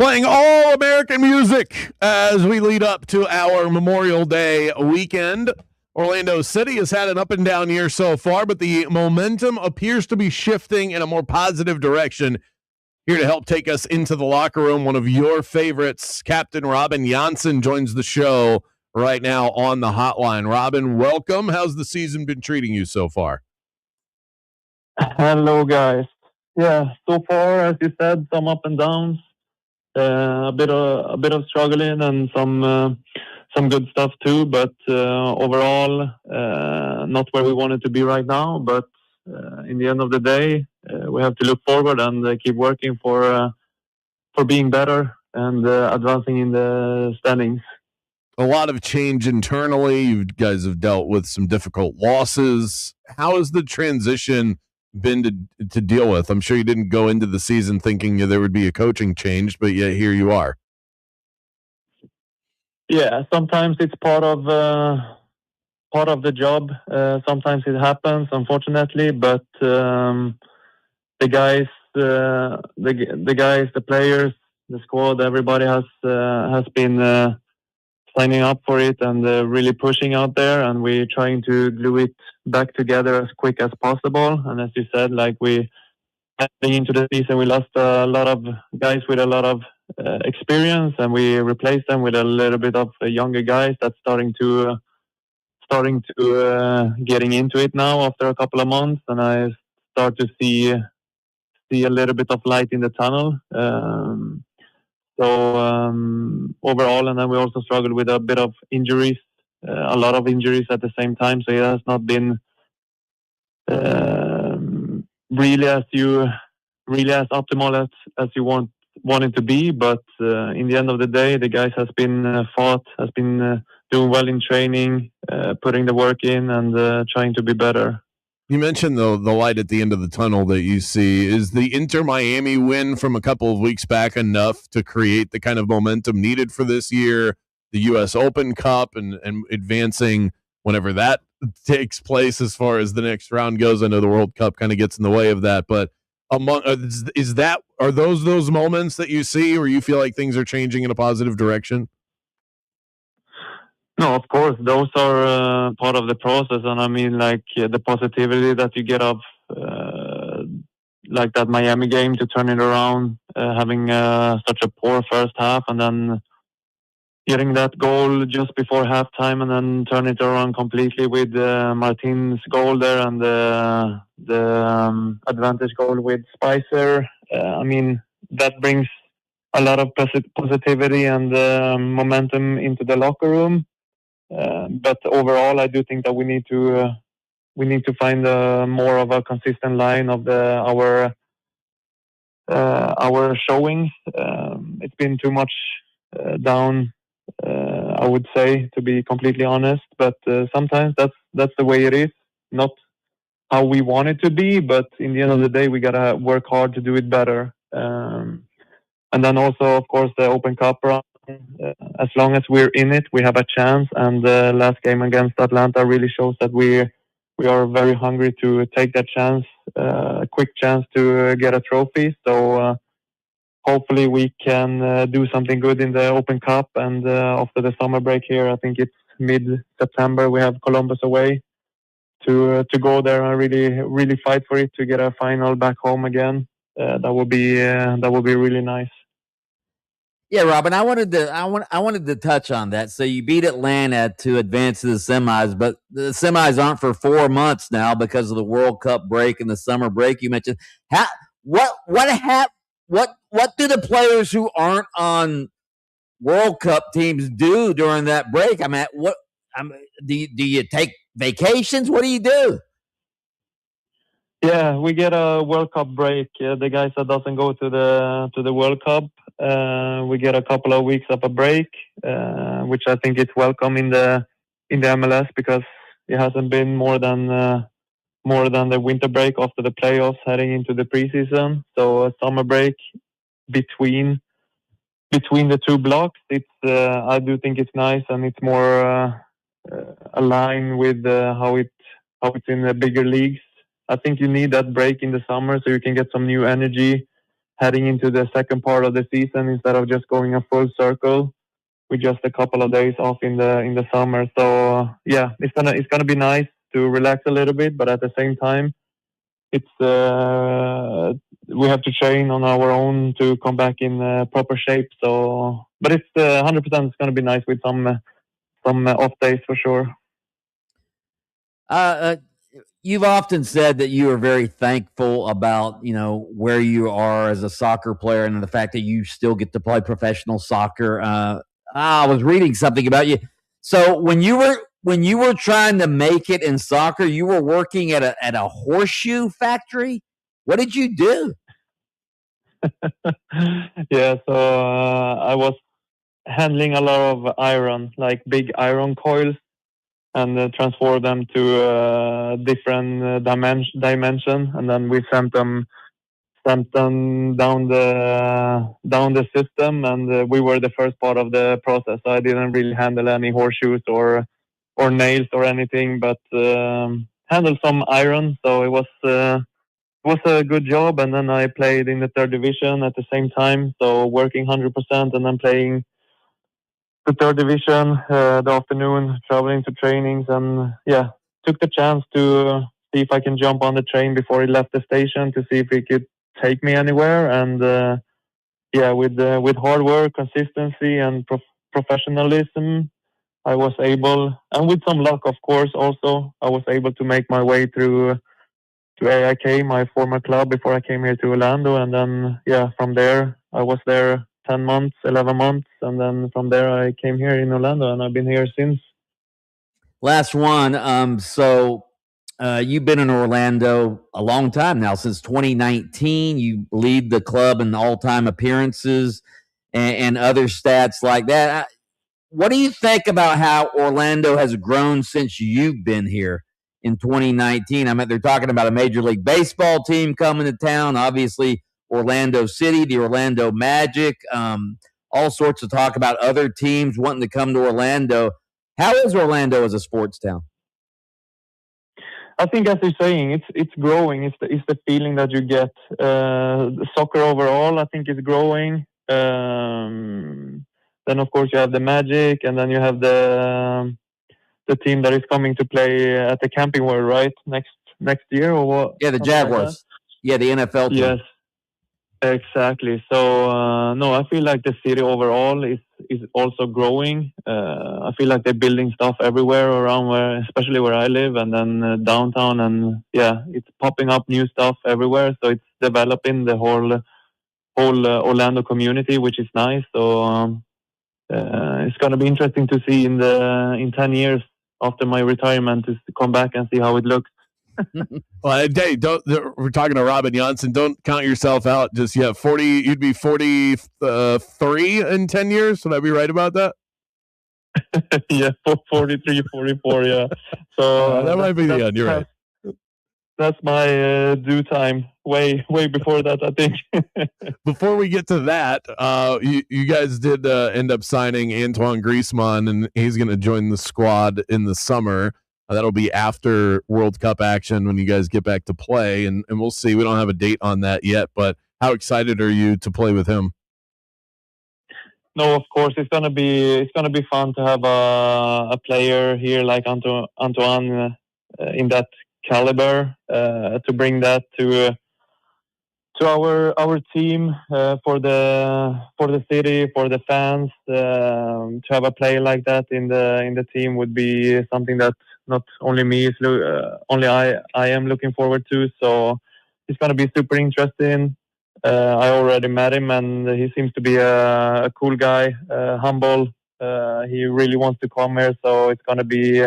Speaker 4: Playing all American music as we lead up to our Memorial Day weekend. Orlando City has had an up and down year so far, but the momentum appears to be shifting in a more positive direction. Here to help take us into the locker room, one of your favorites, Captain Robin Janssen, joins the show right now on the hotline. Robin, welcome. How's the season been treating you so far?
Speaker 6: Hello, guys. Yeah, so far, as you said, some up and downs, a bit of struggling, and some good stuff too. But overall, not where we wanted to be right now. But in the end of the day, we have to look forward and keep working for being better and advancing in the standings.
Speaker 4: A lot of change internally. You guys have dealt with some difficult losses. How has the transition been to deal with? I'm sure you didn't go into the season thinking there would be a coaching change, but yet here you are.
Speaker 6: Yeah, sometimes it's part of the job. Sometimes it happens, unfortunately, but the guys, the players, the squad, everybody has been signing up for it and really pushing out there, and we're trying to glue it back together as quick as possible. And as you said, like heading into the season, we lost a lot of guys with a lot of experience, and we replaced them with a little bit of younger guys that's starting to getting into it now after a couple of months, and I start to see a little bit of light in the tunnel. Overall, and then we also struggled with a bit of injuries, a lot of injuries at the same time. So it has not been really as optimal as you want it to be. But in the end of the day, the guys has been doing well in training, putting the work in, and trying to be better.
Speaker 4: You mentioned the light at the end of the tunnel that you see. Is the Inter Miami win from a couple of weeks back enough to create the kind of momentum needed for this year? The U.S. Open Cup and advancing whenever that takes place as far as the next round goes. I know the World Cup kind of gets in the way of that, but are those moments that you see where you feel like things are changing in a positive direction?
Speaker 6: No, of course, those are part of the process, and I mean, like the positivity that you get of like that Miami game to turn it around, having such a poor first half, and then getting that goal just before halftime, and then turn it around completely with Martin's goal there and the advantage goal with Spicer. I mean, that brings a lot of positivity and momentum into the locker room. But overall, I do think that we need to find more of a consistent line of our showings. It's been too much down, I would say, to be completely honest. But sometimes that's the way it is, not how we want it to be. But in the end of the day, we gotta work hard to do it better. And then also, of course, the Open Cup run. As long as we're in it, we have a chance. And the last game against Atlanta really shows that we are very hungry to take that chance, a quick chance to get a trophy. So hopefully we can do something good in the Open Cup. And after the summer break here, I think it's mid-September, we have Columbus away to go there and really fight for it to get a final back home again. That would be really nice.
Speaker 1: Yeah, Robin, I wanted to touch on that. So you beat Atlanta to advance to the semis, but the semis aren't for 4 months now because of the World Cup break and the summer break you mentioned. What do the players who aren't on World Cup teams do during that break? Do you take vacations? What do you do?
Speaker 6: Yeah, we get a World Cup break. The guys that doesn't go to the World Cup, we get a couple of weeks of a break, which I think is welcome in the MLS because it hasn't been more than the winter break after the playoffs heading into the preseason. So a summer break between the two blocks, it's I do think it's nice, and it's more aligned with how it's in the bigger leagues. I think you need that break in the summer so you can get some new energy, heading into the second part of the season instead of just going a full circle with just a couple of days off in the summer. So yeah, it's gonna be nice to relax a little bit, but at the same time, it's we have to train on our own to come back in proper shape. So, but it's 100%. It's gonna be nice with some off days for sure.
Speaker 1: You've often said that you are very thankful about, where you are as a soccer player and the fact that you still get to play professional soccer. I was reading something about you. So when you were trying to make it in soccer, you were working at a horseshoe factory. What did you do?
Speaker 6: Yeah, so I was handling a lot of iron, like big iron coils, and transfer them to different dimension, and then we sent them down the system, and we were the first part of the process. So I didn't really handle any horseshoes or nails or anything, but handled some iron. So it was a good job. And then I played in the third division at the same time, so working 100%, and then playing the third division the afternoon, traveling to trainings, and yeah, took the chance to see if I can jump on the train before it left the station to see if it could take me anywhere. And yeah, with hard work, consistency, and professionalism, I was able, and with some luck, of course, also, I was able to make my way through to AIK, my former club, before I came here to Orlando. And then, yeah, from there, I was there 10 months, 11 months. And then from there, I came here in Orlando, and I've been here since.
Speaker 1: Last one. So you've been in Orlando a long time now, since 2019. You lead the club in all-time appearances and other stats like that. What do you think about how Orlando has grown since you've been here in 2019? I mean, they're talking about a Major League Baseball team coming to town. Obviously, Orlando City, the Orlando Magic, all sorts of talk about other teams wanting to come to Orlando. How is Orlando as a sports town?
Speaker 6: I think, as you're saying, it's growing. It's the feeling that you get. The soccer overall, I think, is growing. Then, of course, you have the Magic, and then you have the team that is coming to play at the Camping World, right? Next year, or what?
Speaker 1: Yeah, the Jaguars. Like the NFL team.
Speaker 6: Yes, exactly. So, no, I feel like the city overall is also growing. I feel like they're building stuff everywhere around especially where I live, and then downtown, and yeah, it's popping up new stuff everywhere. So it's developing the whole Orlando community, which is nice. So it's going to be interesting to see in 10 years after my retirement to come back and see how it looks.
Speaker 4: Well, Dave, we're talking to Robin Janssen. Don't count yourself out just yet. 40, you'd be 43 in 10 years. Would I be right about that?
Speaker 6: Yeah, 43, 44. Yeah. So
Speaker 4: that might be the end. You're right.
Speaker 6: That's my due time. Way before that, I think.
Speaker 4: Before we get to that, you guys did end up signing Antoine Griezmann, and he's going to join the squad in the summer. That'll be after World Cup action when you guys get back to play, and we'll see. We don't have a date on that yet, but how excited are you to play with him?
Speaker 6: No, of course, it's gonna be fun to have a player here like Antoine in that caliber, to bring that to our team, for the city, for the fans. To have a player like that in the team would be something that not only me only I am looking forward to. So it's going to be super interesting. I already met him, and he seems to be a cool guy, humble. He really wants to come here, so it's going to be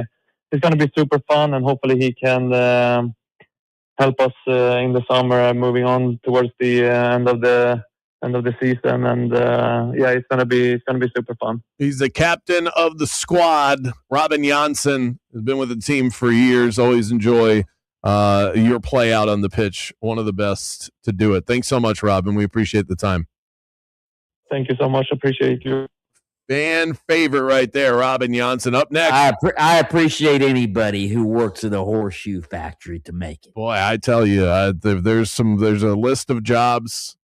Speaker 6: super fun, and hopefully he can help us in the summer, moving on towards the end of the season. And yeah, it's gonna be super fun.
Speaker 4: He's the captain of the squad. Robin Janssen has been with the team for years. Always enjoy your play out on the pitch. One of the best to do it. Thanks so much, Robin. We appreciate the time.
Speaker 6: Thank you so much. Appreciate you.
Speaker 4: Fan favorite right there, Robin Janssen. Up next.
Speaker 1: I appreciate anybody who works at a horseshoe factory to make it.
Speaker 4: Boy, I tell you, there's a list of jobs.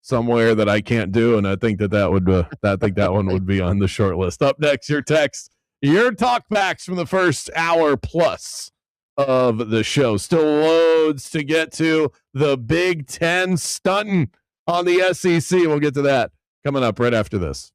Speaker 4: somewhere that I can't do, and I think that would I think that one would be on the short list. Up next, your text, your talkbacks from the first hour plus of the show. Still loads to get to. The Big Ten stunting on the SEC. We'll get to that coming up right after this.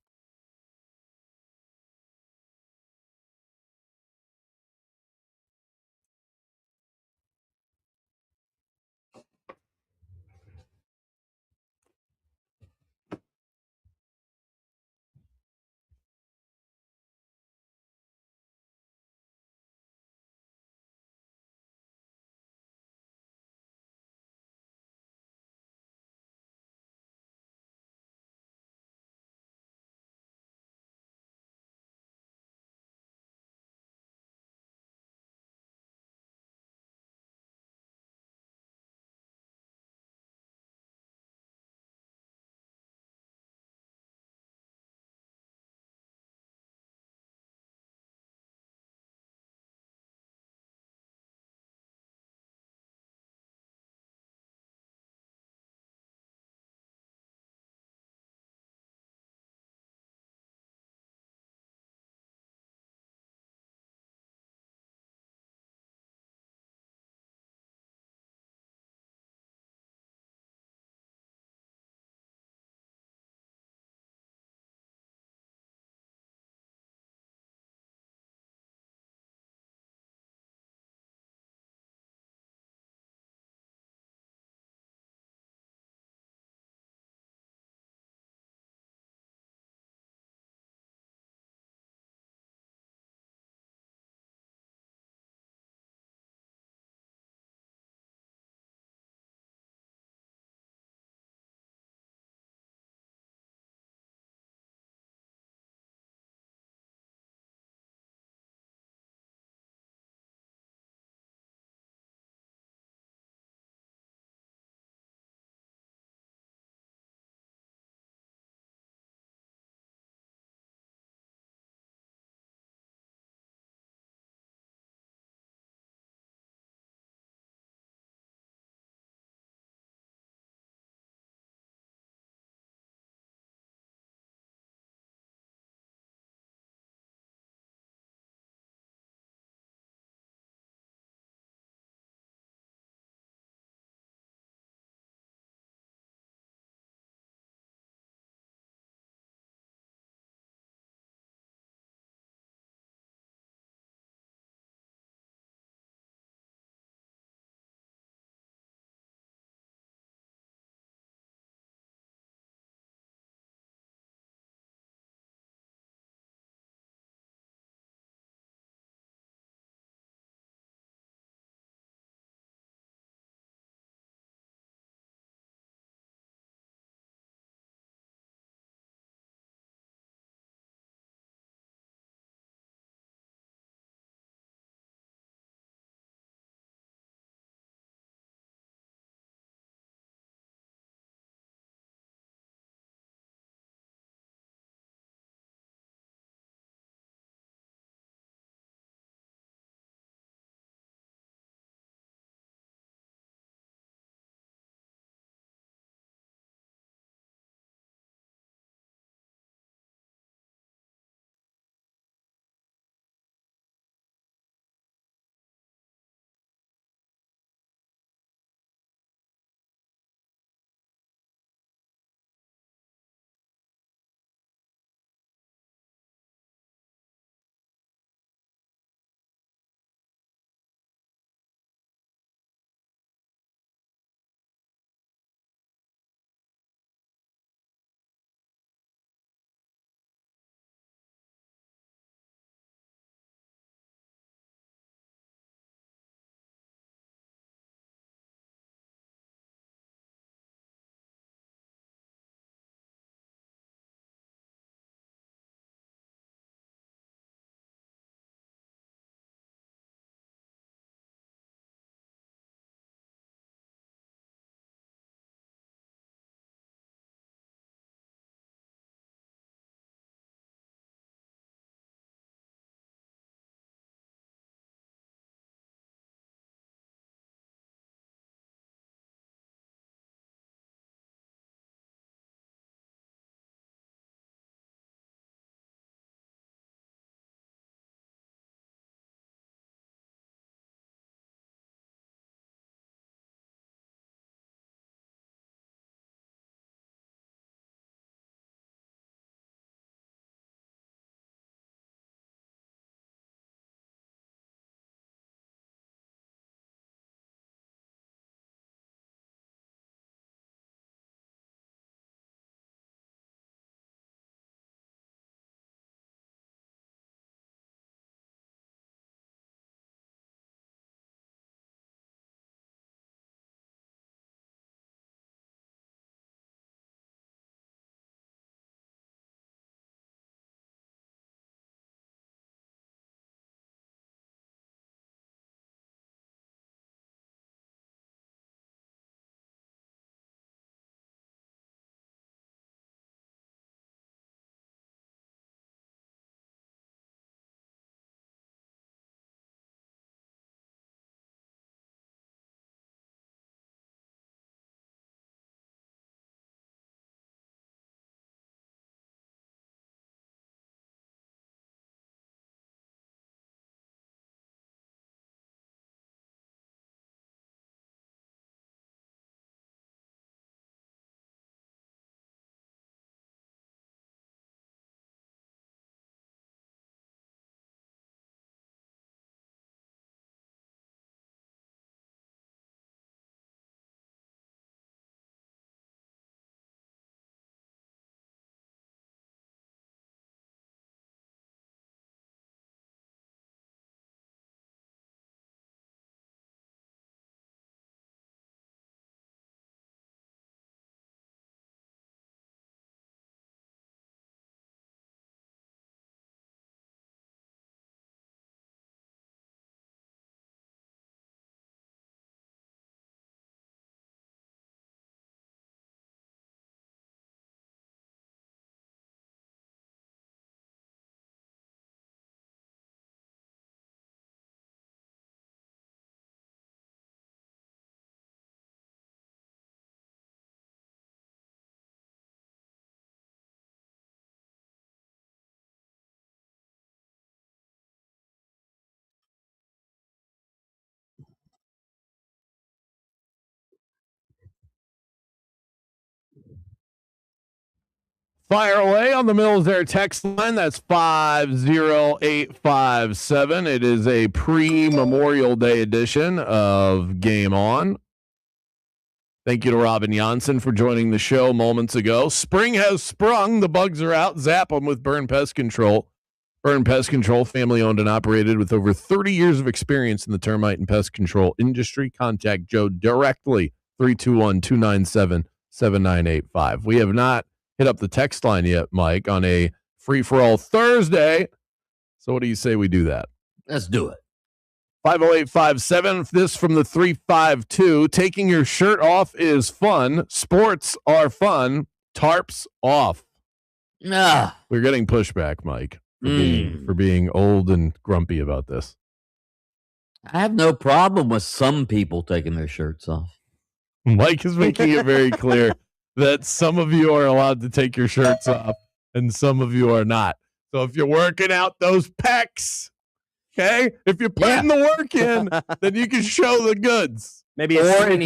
Speaker 4: Fire away on the Mills Air text line. That's 50857. It is a pre-Memorial Day edition of Game On. Thank you to Robin Janssen for joining the show moments ago. Spring has sprung. The bugs are out. Zap them with Burn Pest Control. Burn Pest Control, family owned and operated with over 30 years of experience in the termite and pest control industry. Contact Joe directly, 321-297-7985. We have not hit up the text line yet, Mike, on a free-for-all Thursday. So what do you say we do that?
Speaker 1: Let's do it.
Speaker 4: 50857. This from the 352. Taking your shirt off is fun. Sports are fun. Tarps off.
Speaker 1: Ah.
Speaker 4: We're getting pushback, Mike, for being old and grumpy about this.
Speaker 1: I have no problem with some people taking their shirts off.
Speaker 4: Mike is making it very clear that some of you are allowed to take your shirts off and some of you are not. So if you're working out those pecs, okay, if you're putting the work in, then you can show the goods.
Speaker 5: Maybe
Speaker 1: or if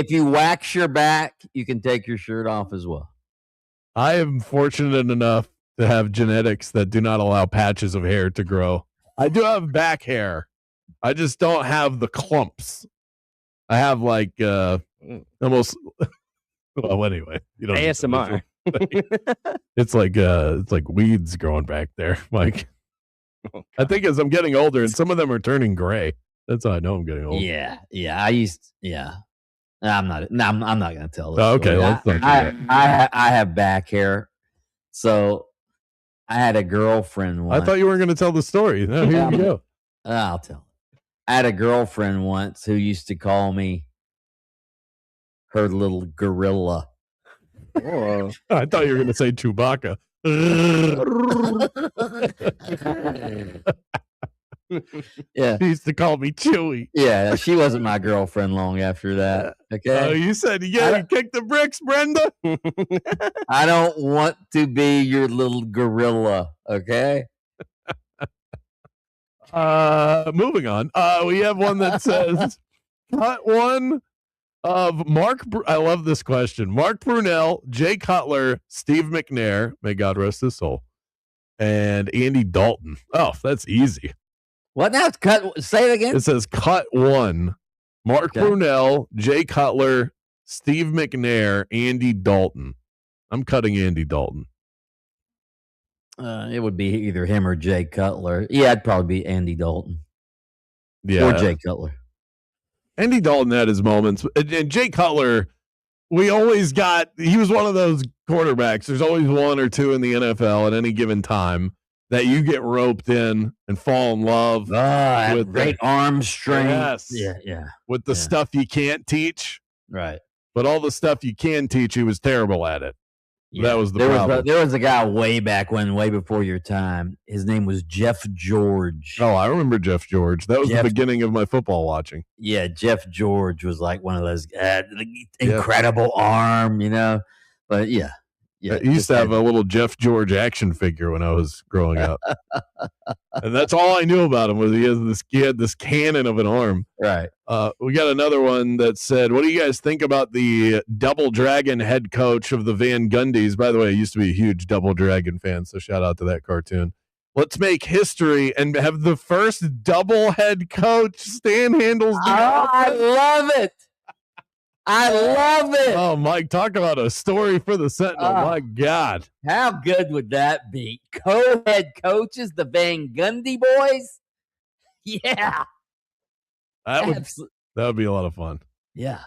Speaker 1: you wax your back, you can take your shirt off as well.
Speaker 4: I am fortunate enough to have genetics that do not allow patches of hair to grow. I do have back hair. I just don't have the clumps. I have like almost well, anyway, you don't
Speaker 5: ASMR.
Speaker 4: It's like weeds growing back there, Mike. Oh, I think as I'm getting older, and some of them are turning gray. That's how I know I'm getting old.
Speaker 1: Yeah. I'm not going to tell this.
Speaker 4: Oh, okay, let's not do that.
Speaker 1: I have back hair, so I had a girlfriend once.
Speaker 4: I thought you weren't going to tell the story. No, here you go.
Speaker 1: I'll tell it. I had a girlfriend once who used to call me her little gorilla.
Speaker 5: Whoa.
Speaker 4: I thought you were going to say Chewbacca.
Speaker 1: Yeah.
Speaker 4: She used to call me Chewy.
Speaker 1: Yeah, she wasn't my girlfriend long after that. Okay.
Speaker 4: Oh, you said you kicked the bricks, Brenda.
Speaker 1: I don't want to be your little gorilla. Okay.
Speaker 4: Moving on. We have one that says, cut one of Mark. I love this question. Mark Brunell, Jay Cutler, Steve McNair, may God rest his soul, and Andy Dalton. Oh, that's easy.
Speaker 1: What now? Say it again.
Speaker 4: It says cut one. Mark Brunell, Jay Cutler, Steve McNair, Andy Dalton. I'm cutting Andy Dalton.
Speaker 1: It would be either him or Jay Cutler. Yeah, it'd probably be Andy Dalton.
Speaker 4: Yeah.
Speaker 1: Or Jay Cutler.
Speaker 4: Andy Dalton had his moments. And Jay Cutler, he was one of those quarterbacks. There's always one or two in the NFL at any given time that you get roped in and fall in love
Speaker 1: with great arm strength.
Speaker 4: Yes.
Speaker 1: Yeah.
Speaker 4: With the stuff you can't teach.
Speaker 1: Right.
Speaker 4: But all the stuff you can teach, he was terrible at it. Yeah. That was the problem.
Speaker 1: There was a guy way back when, way before your time. His name was Jeff George.
Speaker 4: Oh, I remember Jeff George. That was the beginning of my football watching.
Speaker 1: Yeah, Jeff George was like one of those incredible arm, But yeah.
Speaker 4: I used to have a little Jeff George action figure when I was growing up. And that's all I knew about him was he had this cannon of an arm.
Speaker 1: Right.
Speaker 4: We got another one that said, what do you guys think about the Double Dragon head coach of the Van Gundys? By the way, I used to be a huge Double Dragon fan, so shout out to that cartoon. Let's make history and have the first double head coach. Stan handles the
Speaker 1: I love it. I love it.
Speaker 4: Oh, Mike, talk about a story for the Sentinel. My God.
Speaker 1: How good would that be? Co-head coaches, the Van Gundy boys? Yeah.
Speaker 4: That would be a lot of fun.
Speaker 1: Yeah.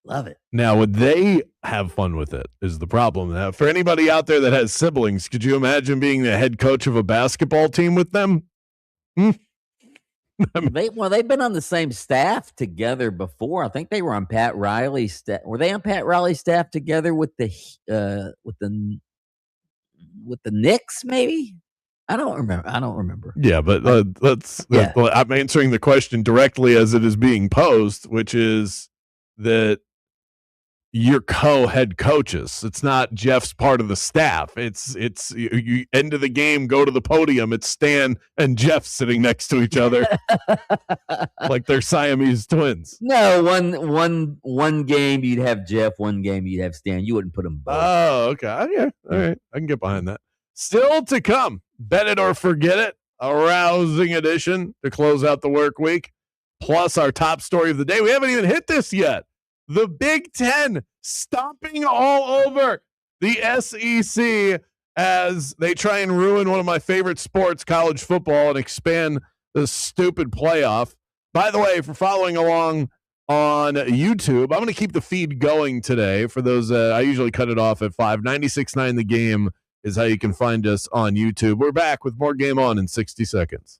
Speaker 1: Love it.
Speaker 4: Now, would they have fun with it is the problem. Now, for anybody out there that has siblings, could you imagine being the head coach of a basketball team with them?
Speaker 1: They've been on the same staff together before. I think they were on Pat Riley's staff. Were they on Pat Riley's staff together with the Knicks? Maybe I don't remember.
Speaker 4: Yeah, but I'm answering the question directly as it is being posed, which is that your co-head coaches. It's not Jeff's part of the staff. It's you end of the game, go to the podium. It's Stan and Jeff sitting next to each other like they're Siamese twins.
Speaker 1: No, one game you'd have Jeff, one game you'd have Stan. You wouldn't put them both.
Speaker 4: Oh, okay. Yeah. All right. I can get behind that. Still to come, bet it or forget it, a rousing edition to close out the work week, plus our top story of the day. We haven't even hit this yet. The Big Ten stomping all over the SEC as they try and ruin one of my favorite sports, college football, and expand the stupid playoff. By the way, for following along on YouTube, I'm going to keep the feed going today. For those, I usually cut it off at 5. 96.9 The Game is how you can find us on YouTube. We're back with more Game On in 60 seconds.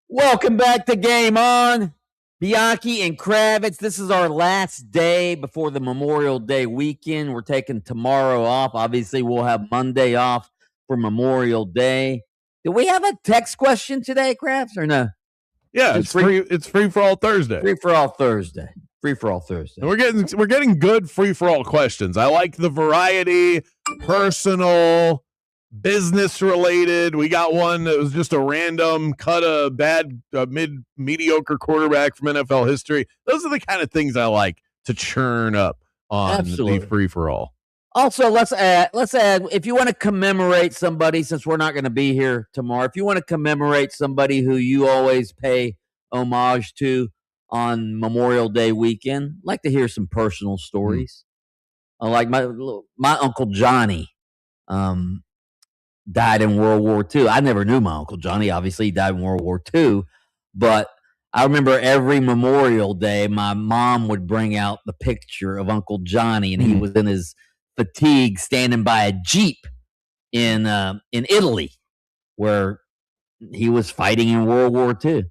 Speaker 1: Welcome back to Game On. Bianchi and Kravitz. This is our last day before the Memorial Day weekend. We're taking tomorrow off. Obviously, we'll have Monday off for Memorial Day. Do we have a text question today, Kravitz, or no?
Speaker 4: Yeah, it's free. It's free for all Thursday.
Speaker 1: Free for all Thursday. Free for all Thursday.
Speaker 4: And we're getting good free for all questions. I like the variety, personal, business related. We got one that was just a random cut a mediocre quarterback from NFL history. Those are the kind of things I like to churn up on the free for all.
Speaker 1: Also, let's add if you want to commemorate somebody, since we're not going to be here tomorrow, if you want to commemorate somebody who you always pay homage to on Memorial Day weekend, I'd like to hear some personal stories. Like my Uncle Johnny died in World War II. I never knew my Uncle Johnny. Obviously, he died in World War II. But I remember every Memorial Day, my mom would bring out the picture of Uncle Johnny, and he was in his fatigue standing by a Jeep in Italy, where he was fighting in World War II.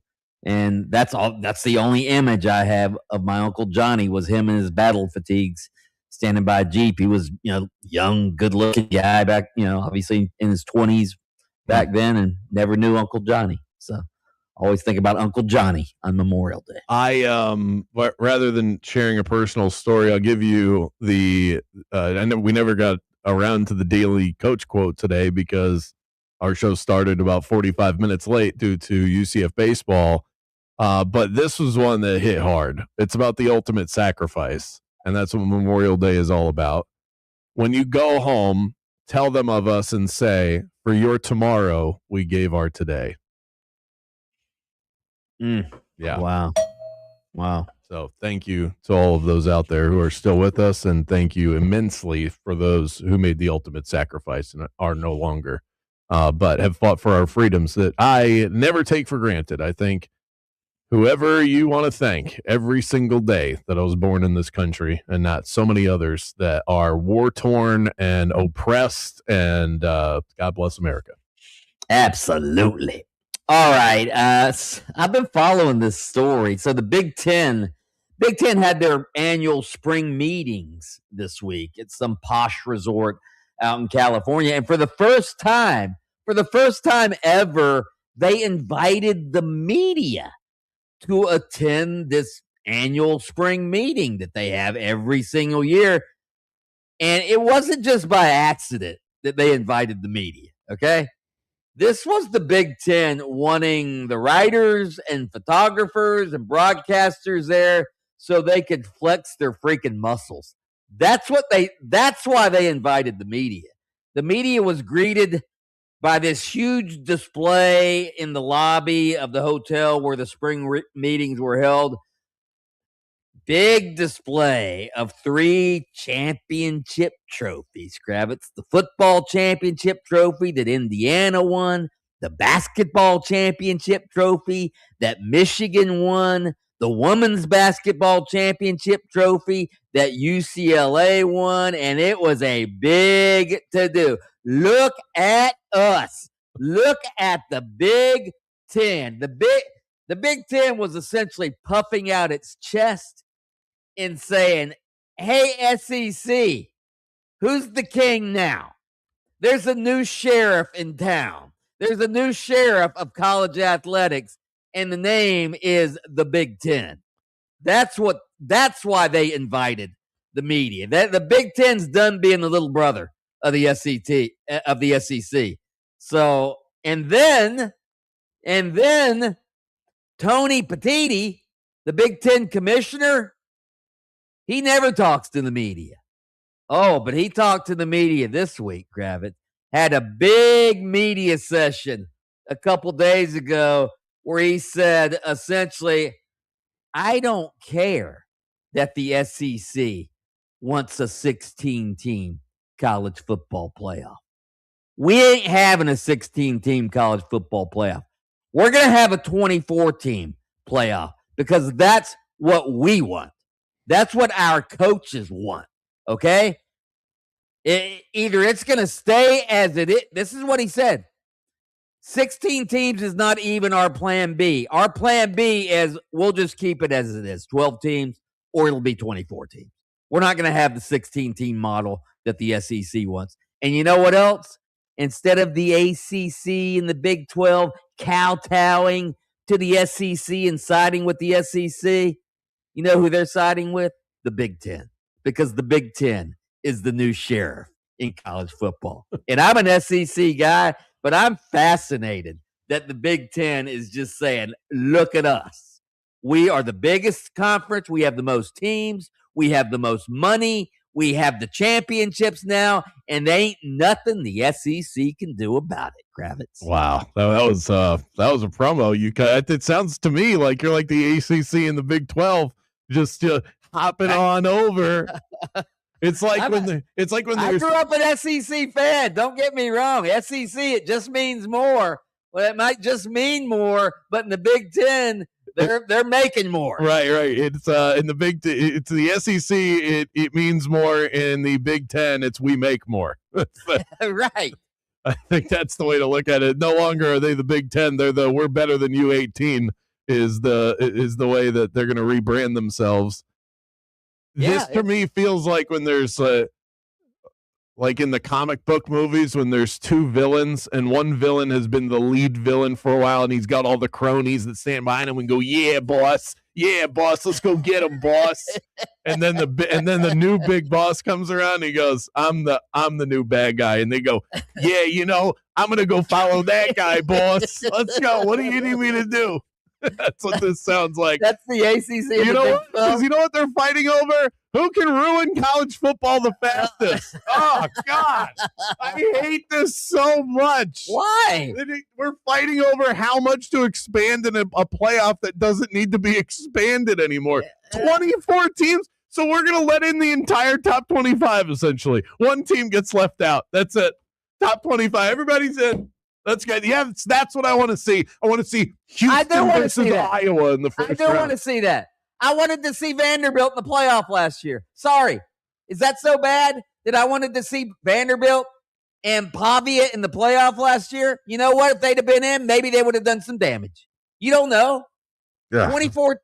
Speaker 1: And that's the only image I have of my Uncle Johnny was him in his battle fatigues standing by a Jeep. He was, young, good-looking guy back, obviously in his 20s back then, and never knew Uncle Johnny. So I always think about Uncle Johnny on Memorial Day.
Speaker 4: But rather than sharing a personal story, I'll give you I know we never got around to the daily coach quote today because our show started about 45 minutes late due to UCF baseball. But this was one that hit hard. It's about the ultimate sacrifice. And that's what Memorial Day is all about. When you go home, tell them of us and say, for your tomorrow, we gave our today. Yeah.
Speaker 1: Wow.
Speaker 4: So thank you to all of those out there who are still with us. And thank you immensely for those who made the ultimate sacrifice and are no longer, but have fought for our freedoms that I never take for granted. I think whoever you want to thank every single day that I was born in this country and not so many others that are war-torn and oppressed, and God bless America.
Speaker 1: Absolutely. All right. I've been following this story. So the Big Ten had their annual spring meetings this week at some posh resort out in California. And for the first time ever, they invited the media to attend this annual spring meeting that they have every single year. And it wasn't just by accident that they invited the media, okay? This was the Big Ten wanting the writers and photographers and broadcasters there so they could flex their freaking muscles. That's why they invited the media. The media was greeted by this huge display in the lobby of the hotel where the spring meetings were held. Big display of 3 championship trophies, Kravitz. The football championship trophy that Indiana won, the basketball championship trophy that Michigan won, the women's basketball championship trophy that UCLA won, and it was a big to-do. Look at us. Look at the Big Ten. The Big Ten was essentially puffing out its chest in saying, hey, SEC, who's the king now? There's a new sheriff in town. There's a new sheriff of college athletics, and the name is the Big Ten. That's why they invited the media. The Big Ten's done being the little brother of the SEC. So, and then Tony Petitti, the Big Ten commissioner, he never talks to the media. Oh, but he talked to the media this week, Kravitz. Had a big media session a couple days ago where he said, essentially, I don't care that the SEC wants a 16-team college football playoff. We ain't having a 16-team college football playoff. We're going to have a 24-team playoff because that's what we want. That's what our coaches want, okay? Either it's going to stay as it is. This is what he said. 16 teams is not even our plan B. Our plan B is we'll just keep it as it is, 12 teams, or it'll be 24 teams. We're not going to have the 16-team model that the SEC wants. And you know what else? Instead of the ACC and the Big 12 kowtowing to the SEC and siding with the SEC, you know who they're siding with? The Big Ten. Because the Big Ten is the new sheriff in college football. And I'm an SEC guy, but I'm fascinated that the Big Ten is just saying, look at us. We are the biggest conference. We have the most teams. We have the most money. We have the championships now, and there ain't nothing the SEC can do about it, Kravitz.
Speaker 4: Wow, that was a promo. It sounds to me like you're like the ACC and the Big 12, just hopping on over. It's like when
Speaker 1: I grew up an SEC fan. Don't get me wrong. SEC, it just means more. Well, it might just mean more, but in the Big Ten, they're making more.
Speaker 4: Right. It's in the it's the SEC. It means more. In the Big Ten, it's we make more.
Speaker 1: Right.
Speaker 4: I think that's the way to look at it. No longer are they the Big Ten. They're the we're better than U18 is the way that they're going to rebrand themselves. Yeah, this to me feels like when there's like in the comic book movies when there's 2 villains and one villain has been the lead villain for a while and he's got all the cronies that stand behind him and go, yeah, boss, let's go get him, boss. and then the new big boss comes around and he goes, I'm the new bad guy. And they go, yeah, I'm gonna go follow that guy, boss. Let's go. What do you need me to do? That's what this sounds like.
Speaker 1: That's the ACC.
Speaker 4: You know what? Because you know what they're fighting over? Who can ruin college football the fastest? Oh, God. I hate this so much.
Speaker 1: Why?
Speaker 4: We're fighting over how much to expand in a playoff that doesn't need to be expanded anymore. 24 teams? So we're going to let in the entire top 25, essentially. One team gets left out. That's it. Top 25. Everybody's in. That's good. Yeah, that's what I want to see. I want to see Houston versus Iowa in the first round.
Speaker 1: I don't want to see that. I wanted to see Vanderbilt in the playoff last year. Sorry. Is that so bad that I wanted to see Vanderbilt and Pavia in the playoff last year? You know what? If they'd have been in, maybe they would have done some damage. You don't know. Yeah. 24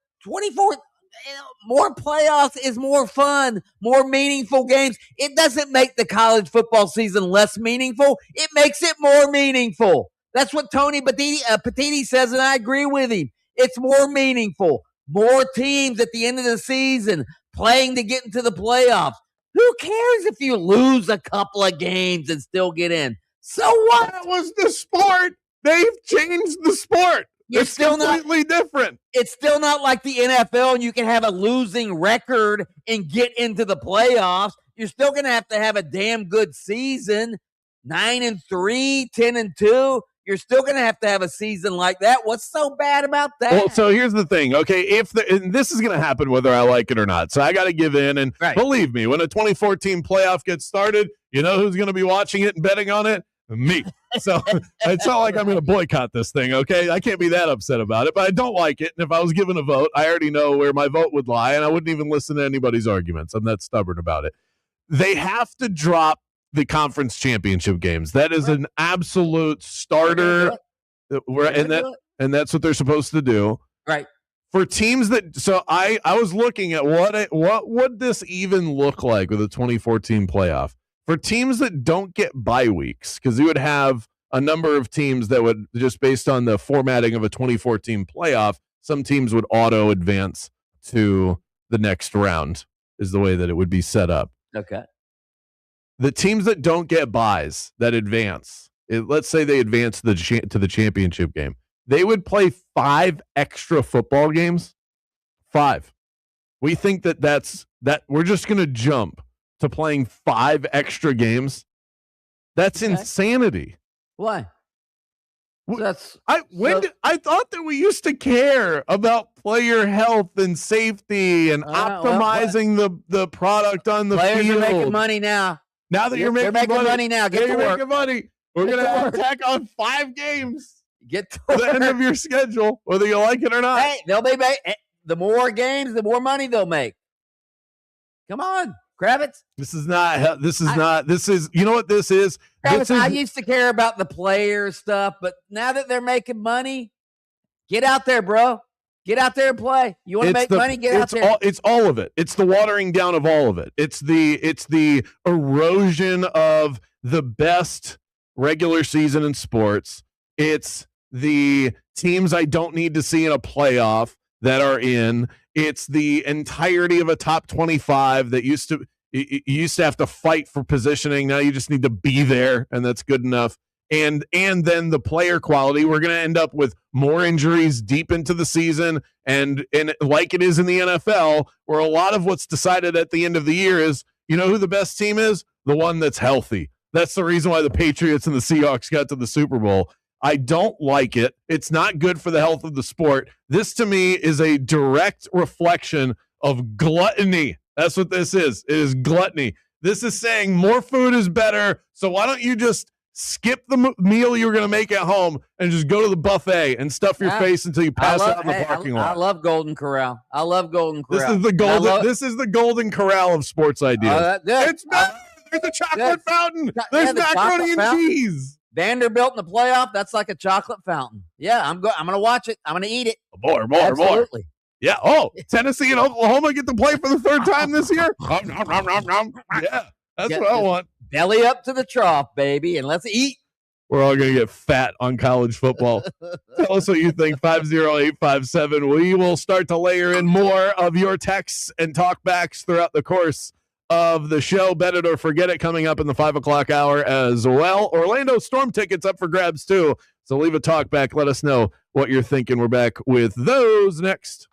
Speaker 1: more playoffs is more fun, more meaningful games. It doesn't make the college football season less meaningful. It makes it more meaningful. That's what Tony Petitti says, and I agree with him. It's more meaningful. More teams at the end of the season playing to get into the playoffs. Who cares if you lose a couple of games and still get in? So what?
Speaker 4: That was the sport. They've changed the sport. It's still completely different.
Speaker 1: It's still not like the NFL and you can have a losing record and get into the playoffs. You're still going to have a damn good season. 9-3, 10-2. You're still going to have a season like that. What's so bad about that?
Speaker 4: Well, so here's the thing. Okay, and this is going to happen whether I like it or not. So I got to give in. And believe me, when a 2014 playoff gets started, you know who's going to be watching it and betting on it? Me. So it's not like I'm going to boycott this thing, okay? I can't be that upset about it, but I don't like it. And if I was given a vote, I already know where my vote would lie, and I wouldn't even listen to anybody's arguments. I'm that stubborn about it. They have to drop the conference championship games. That is an absolute starter. And that's what they're supposed to do.
Speaker 1: Right.
Speaker 4: For teams that, so I was looking at what would this even look like with a 2014 playoff for teams that don't get bye weeks, because you would have a number of teams that would, just based on the formatting of a 2014 playoff, some teams would auto advance to the next round is the way that it would be set up.
Speaker 1: Okay.
Speaker 4: The teams that don't get buys that advance, let's say they advance to the championship game, they would play 5 extra football games. 5. We think that we're just going to jump to playing 5 extra games. That's insanity.
Speaker 1: Why?
Speaker 4: I thought that we used to care about player health and safety and optimizing the product on the
Speaker 1: players
Speaker 4: field.
Speaker 1: Players are making money now.
Speaker 4: Now that you're making money
Speaker 1: now, get to work.
Speaker 4: Making money. We're going to attack on 5 games.
Speaker 1: Get to
Speaker 4: the end of your schedule, whether you like it or not.
Speaker 1: Hey, they'll be the more games, the more money they'll make. Come on, Kravitz.
Speaker 4: This is you know what this is?
Speaker 1: Kravitz, I used to care about the player stuff, but now that they're making money, get out there, bro. Get out there and play. You want to make money? Get out there.
Speaker 4: It's all of it. It's the watering down of all of it. It's the erosion of the best regular season in sports. It's the teams I don't need to see in a playoff that are in. It's the entirety of a top 25 that you used to have to fight for positioning. Now you just need to be there, and that's good enough. And then the player quality, we're going to end up with more injuries deep into the season, and like it is in the NFL, where a lot of what's decided at the end of the year is, you know who the best team is? The one that's healthy. That's the reason why the Patriots and the Seahawks got to the Super Bowl. I don't like it. It's not good for the health of the sport. This, to me, is a direct reflection of gluttony. That's what this is. It is gluttony. This is saying more food is better, so why don't you just skip the meal you're going to make at home and just go to the buffet and stuff your face until you pass out in the parking lot.
Speaker 1: I love Golden Corral. I love Golden Corral.
Speaker 4: This is the Golden Corral of sports ideas. It's better. There's a chocolate fountain. There's macaroni and cheese.
Speaker 1: Vanderbilt in the playoff, that's like a chocolate fountain. Yeah, I'm going to watch it. I'm going to eat it.
Speaker 4: More.
Speaker 1: Absolutely.
Speaker 4: Yeah. Oh, Tennessee and Oklahoma get to play for the 3rd time this year? Yeah, that's what I want.
Speaker 1: Belly up to the trough, baby, and let's eat.
Speaker 4: We're all going to get fat on college football. Tell us what you think. 50857. We will start to layer in more of your texts and talkbacks throughout the course of the show. Bet it or forget it coming up in the 5 o'clock hour as well. Orlando Storm tickets up for grabs too. So leave a talk back. Let us know what you're thinking. We're back with those next.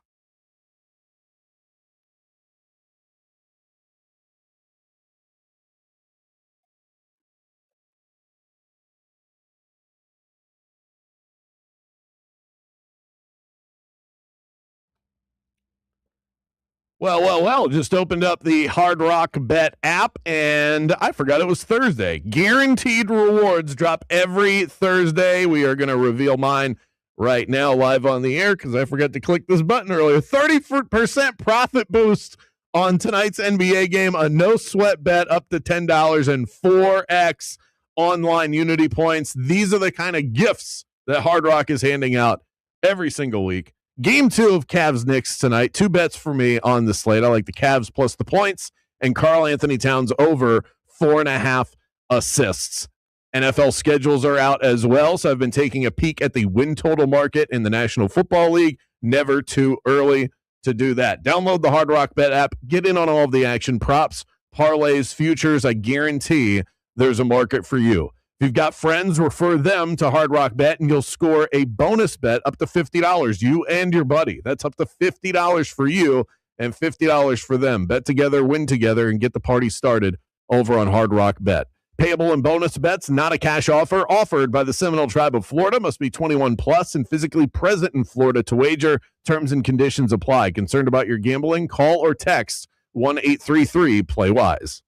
Speaker 4: Well, just opened up the Hard Rock Bet app, and I forgot it was Thursday. Guaranteed rewards drop every Thursday. We are going to reveal mine right now live on the air because I forgot to click this button earlier. 30% profit boost on tonight's NBA game. A no-sweat bet up to $10 and 4x online Unity points. These are the kind of gifts that Hard Rock is handing out every single week. Game 2 of Cavs-Knicks tonight. 2 bets for me on the slate. I like the Cavs plus the points and Karl Anthony Towns over 4.5 assists. NFL schedules are out as well, so I've been taking a peek at the win total market in the National Football League. Never too early to do that. Download the Hard Rock Bet app. Get in on all of the action, props, parlays, futures. I guarantee there's a market for you. If you've got friends, refer them to Hard Rock Bet, and you'll score a bonus bet up to $50. You and your buddy. That's up to $50 for you and $50 for them. Bet together, win together, and get the party started over on Hard Rock Bet. Payable and bonus bets, not a cash offer. Offered by the Seminole Tribe of Florida. Must be 21 plus and physically present in Florida to wager. Terms and conditions apply. Concerned about your gambling? Call or text 1-833-PLAY-WISE.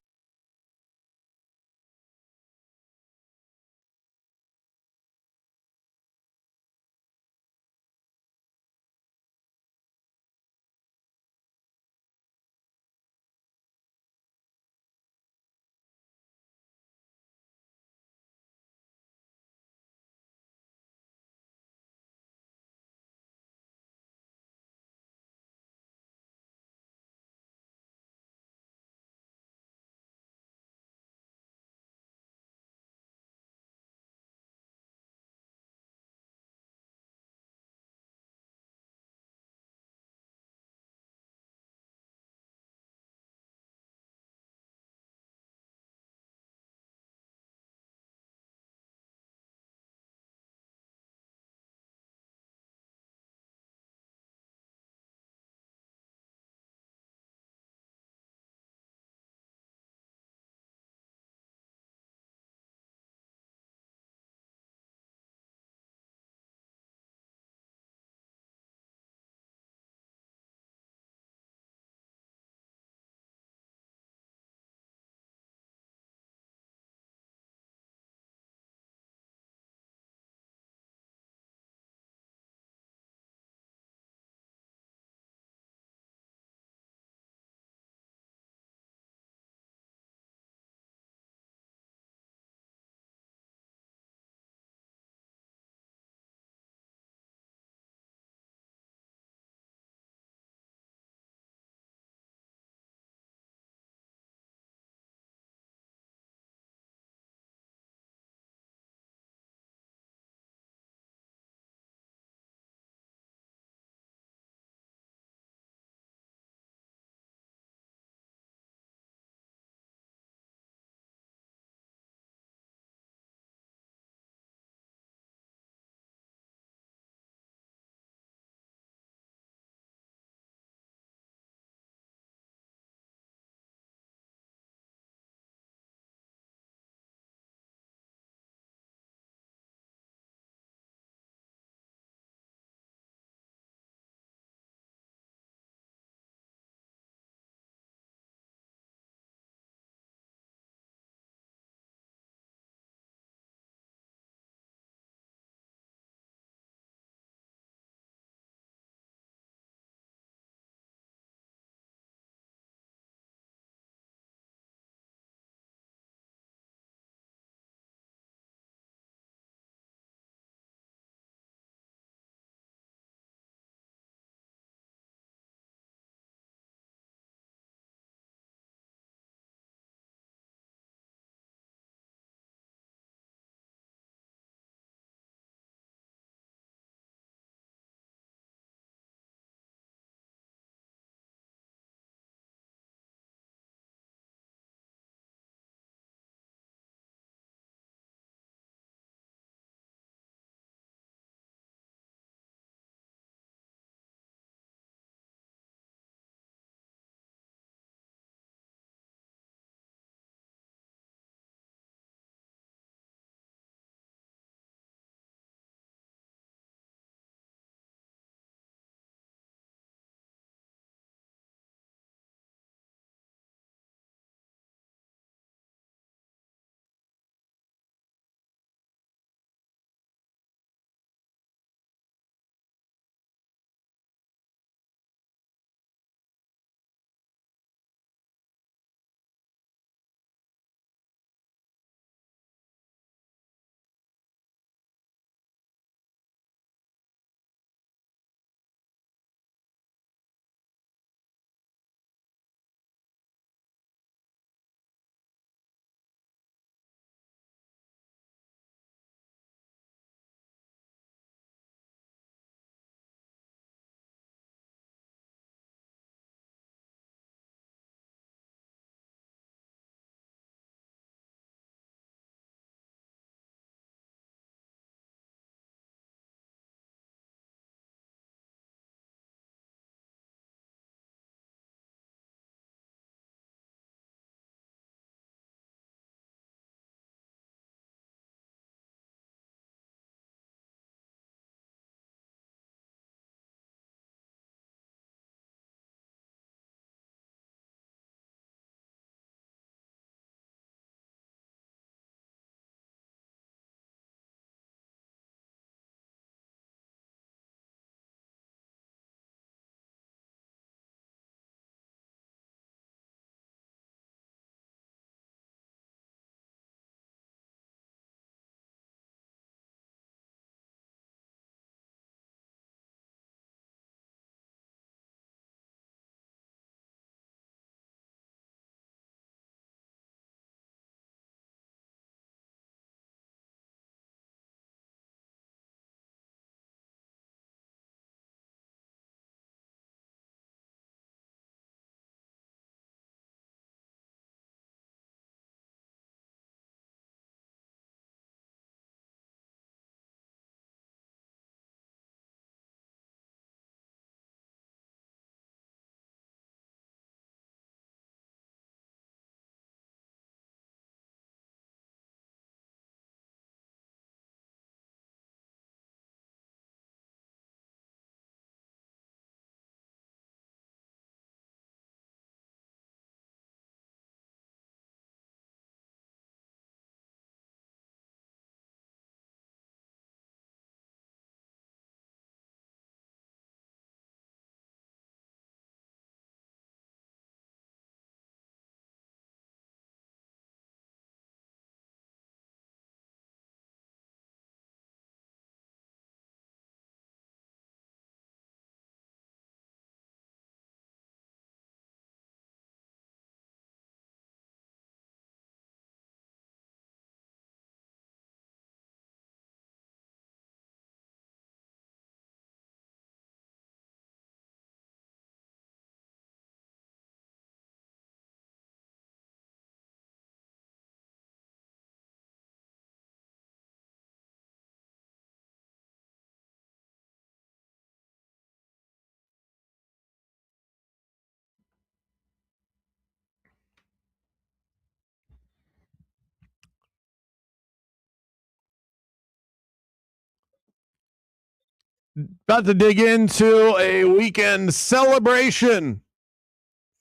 Speaker 4: About to dig into a weekend celebration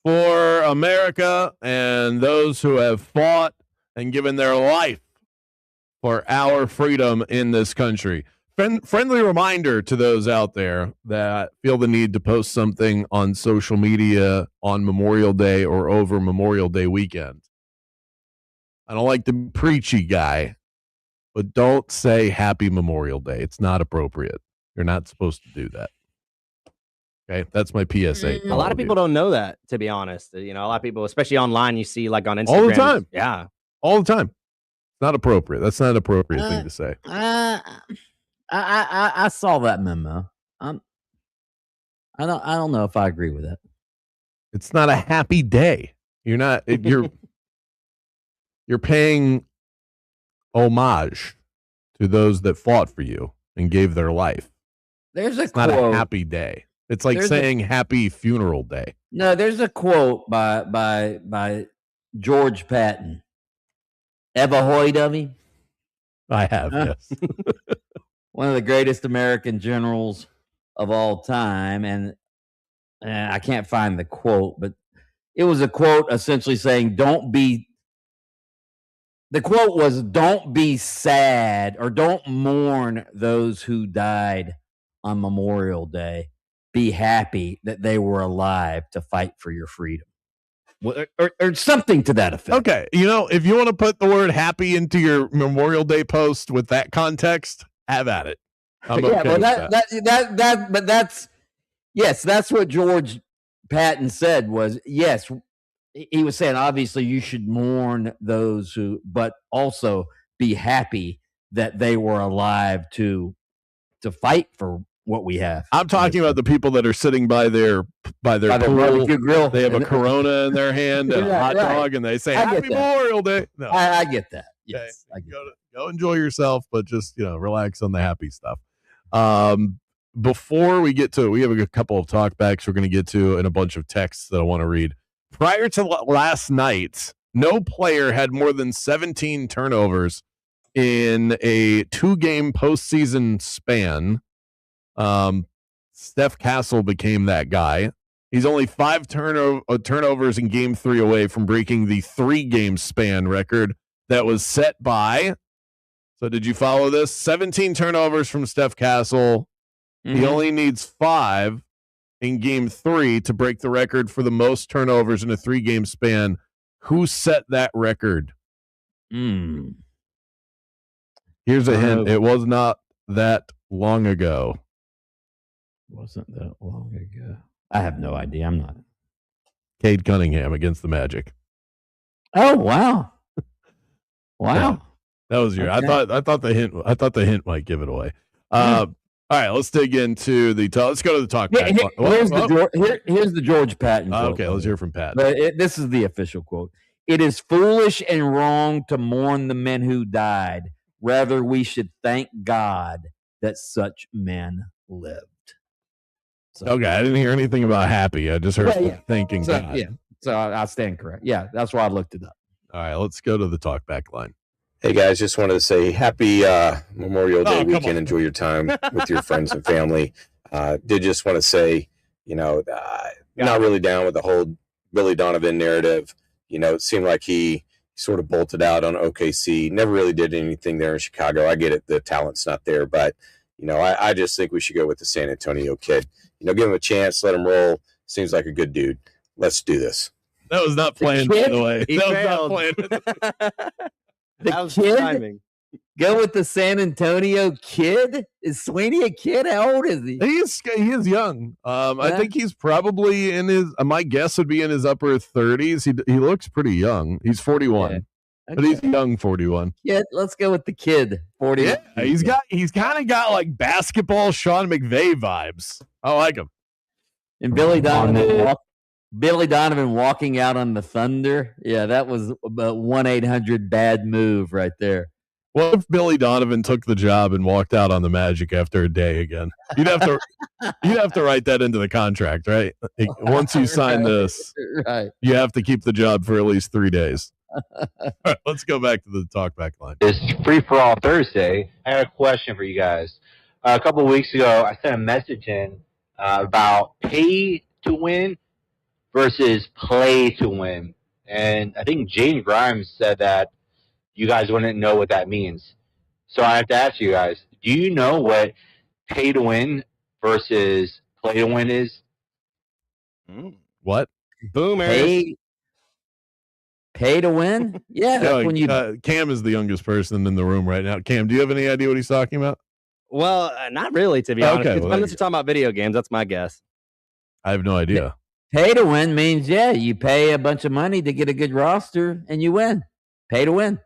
Speaker 4: for America and those who have fought and given their life for our freedom in this country. Friendly reminder to those out there that feel the need to post something on social media on Memorial Day or over Memorial Day weekend. I don't like the preachy guy, but don't say Happy Memorial Day. It's not appropriate. You're not supposed to do that. Okay, that's my PSA.
Speaker 5: A lot of people don't know that, to be honest. A lot of people, especially online, you see like on Instagram.
Speaker 4: All the time.
Speaker 5: Yeah.
Speaker 4: All the time. It's not appropriate. That's not an appropriate thing to say.
Speaker 1: I saw that memo. I don't know if I agree with that.
Speaker 4: It's not a happy day. You're paying homage to those that fought for you and gave their life.
Speaker 1: It's
Speaker 4: not a happy day. It's like saying happy funeral day.
Speaker 1: No, there's a quote by George Patton. Ever heard of him?
Speaker 4: I have, yes.
Speaker 1: One of the greatest American generals of all time. And I can't find the quote, but it was a quote essentially saying, don't be sad or don't mourn those who died on Memorial Day. Be happy that they were alive to fight for your freedom. Or something to that effect.
Speaker 4: Okay, if you want to put the word happy into your Memorial Day post with that context, have at it. I'm okay with that.
Speaker 1: But that's what George Patton said was, yes, he was saying, obviously you should mourn those but also be happy that they were alive to fight for what we have.
Speaker 4: I'm talking about the people that are sitting by their
Speaker 1: barbecue grill.
Speaker 4: They have a Corona in their hand and a hot dog, and they say Happy Memorial Day. No,
Speaker 1: I get that. Yes,
Speaker 4: okay. Go enjoy yourself, but just relax on the happy stuff. Before we get to it, we have a couple of talkbacks we're going to get to and a bunch of texts that I want to read. Prior to last night, no player had more than 17 turnovers in a 2-game postseason span. Steph Castle became that guy. He's only 5 turnovers in game 3 away from breaking the 3-game span record that was set by. So did you follow this? 17 turnovers from Steph Castle. Mm-hmm. He only needs 5 in game 3 to break the record for the most turnovers in a 3-game span. Who set that record? Here's a hint. It was not that long ago.
Speaker 1: Wasn't that long ago? I have no idea. I'm not.
Speaker 4: Cade Cunningham against the Magic.
Speaker 1: Oh wow! Wow,
Speaker 4: yeah, that was your. Okay. I thought the hint might give it away. All right, let's dig into the. Let's go to the talk.
Speaker 1: Here's the George Patton quote.
Speaker 4: Okay, let's hear from Patton.
Speaker 1: This is the official quote. It is foolish and wrong to mourn the men who died. Rather, we should thank God that such men lived.
Speaker 4: So, okay, I didn't hear anything about happy. I just heard thanking God.
Speaker 1: Yeah, so I stand correct. Yeah, that's why I looked it up.
Speaker 4: All right, let's go to the talkback line.
Speaker 7: Hey, guys, just wanted to say happy Memorial Day weekend. Enjoy your time with your friends and family. Did just want to say, not really down with the whole Billy Donovan narrative. It seemed like he sort of bolted out on OKC, never really did anything there in Chicago. I get it, the talent's not there, but, I just think we should go with the San Antonio kid. Give him a chance, let him roll. Seems like a good dude. Let's do this.
Speaker 4: That was not planned, by the way.
Speaker 5: That
Speaker 4: was not planned.
Speaker 5: That was timing.
Speaker 1: Go with the San Antonio kid? Is Sweeney a kid? How old is he?
Speaker 4: He is young. I think he's probably in his, my guess would be in his upper 30s. He looks pretty young. He's 41. Okay. But he's young 41.
Speaker 1: Yeah, let's go with the kid 40.
Speaker 4: Yeah, he's kind of got like basketball Sean McVay vibes. I like him.
Speaker 1: And Billy Donovan walking out on the Thunder. Yeah, that was about 1-800 bad move right there.
Speaker 4: What if Billy Donovan took the job and walked out on the Magic after a day again? You'd have to write that into the contract, right? Once you sign this,
Speaker 1: right,
Speaker 4: you have to keep the job for at least 3 days. All right, let's go back to the talkback line.
Speaker 8: It's Free for All Thursday. I have a question for you guys. A couple of weeks ago, I sent a message in about pay to win versus play to win. And I think Jane Grimes said that you guys wouldn't know what that means. So I have to ask you guys, do you know what pay to win versus play to win is?
Speaker 4: What?
Speaker 5: Boomers.
Speaker 1: Pay to win? Yeah. That's when you
Speaker 4: Cam is the youngest person in the room right now. Cam, do you have any idea what he's talking about?
Speaker 5: Well, not really, to be honest.
Speaker 4: Okay, well,
Speaker 5: Unless you're talking about video games, that's my guess.
Speaker 4: I have no idea.
Speaker 1: Pay to win means, you pay a bunch of money to get a good roster and you win. Pay to win.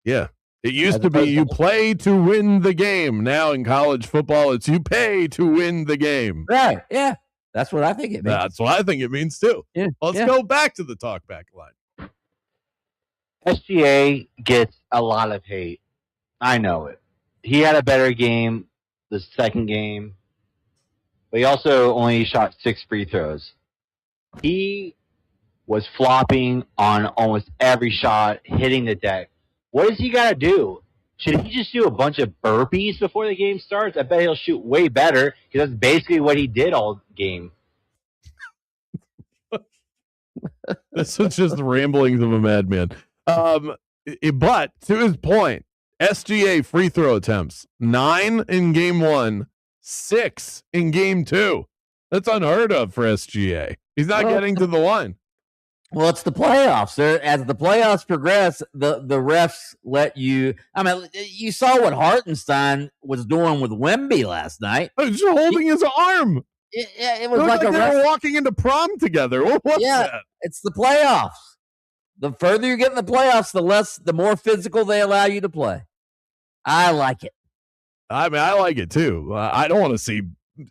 Speaker 4: Yeah. It used to be you play to win the game. Now in college football, it's you pay to win the game.
Speaker 1: Right. Yeah. That's what I think it means.
Speaker 4: That's what I think it means too.
Speaker 1: Yeah.
Speaker 4: Let's go back to the talkback line.
Speaker 8: SGA gets a lot of hate. I know it. He had a better game the second game, but he also only shot 6 free throws. He was flopping on almost every shot, hitting the deck. What does he got to do? Should he just do a bunch of burpees before the game starts? I bet he'll shoot way better because that's basically what he did all game.
Speaker 4: This was just the ramblings of a madman. But to his point, SGA free throw attempts 9 in game 1, 6 in game 2. That's unheard of for SGA. He's not getting to the line.
Speaker 1: Well, it's the playoffs. As the playoffs progress, the refs let you. I mean, you saw what Hartenstein was doing with Wemby last night.
Speaker 4: Just holding his arm.
Speaker 1: It was like
Speaker 4: they were walking into prom together. What's that?
Speaker 1: It's the playoffs. The further you get in the playoffs, the more physical they allow you to play. I like it.
Speaker 4: I mean, I like it too. I don't want to see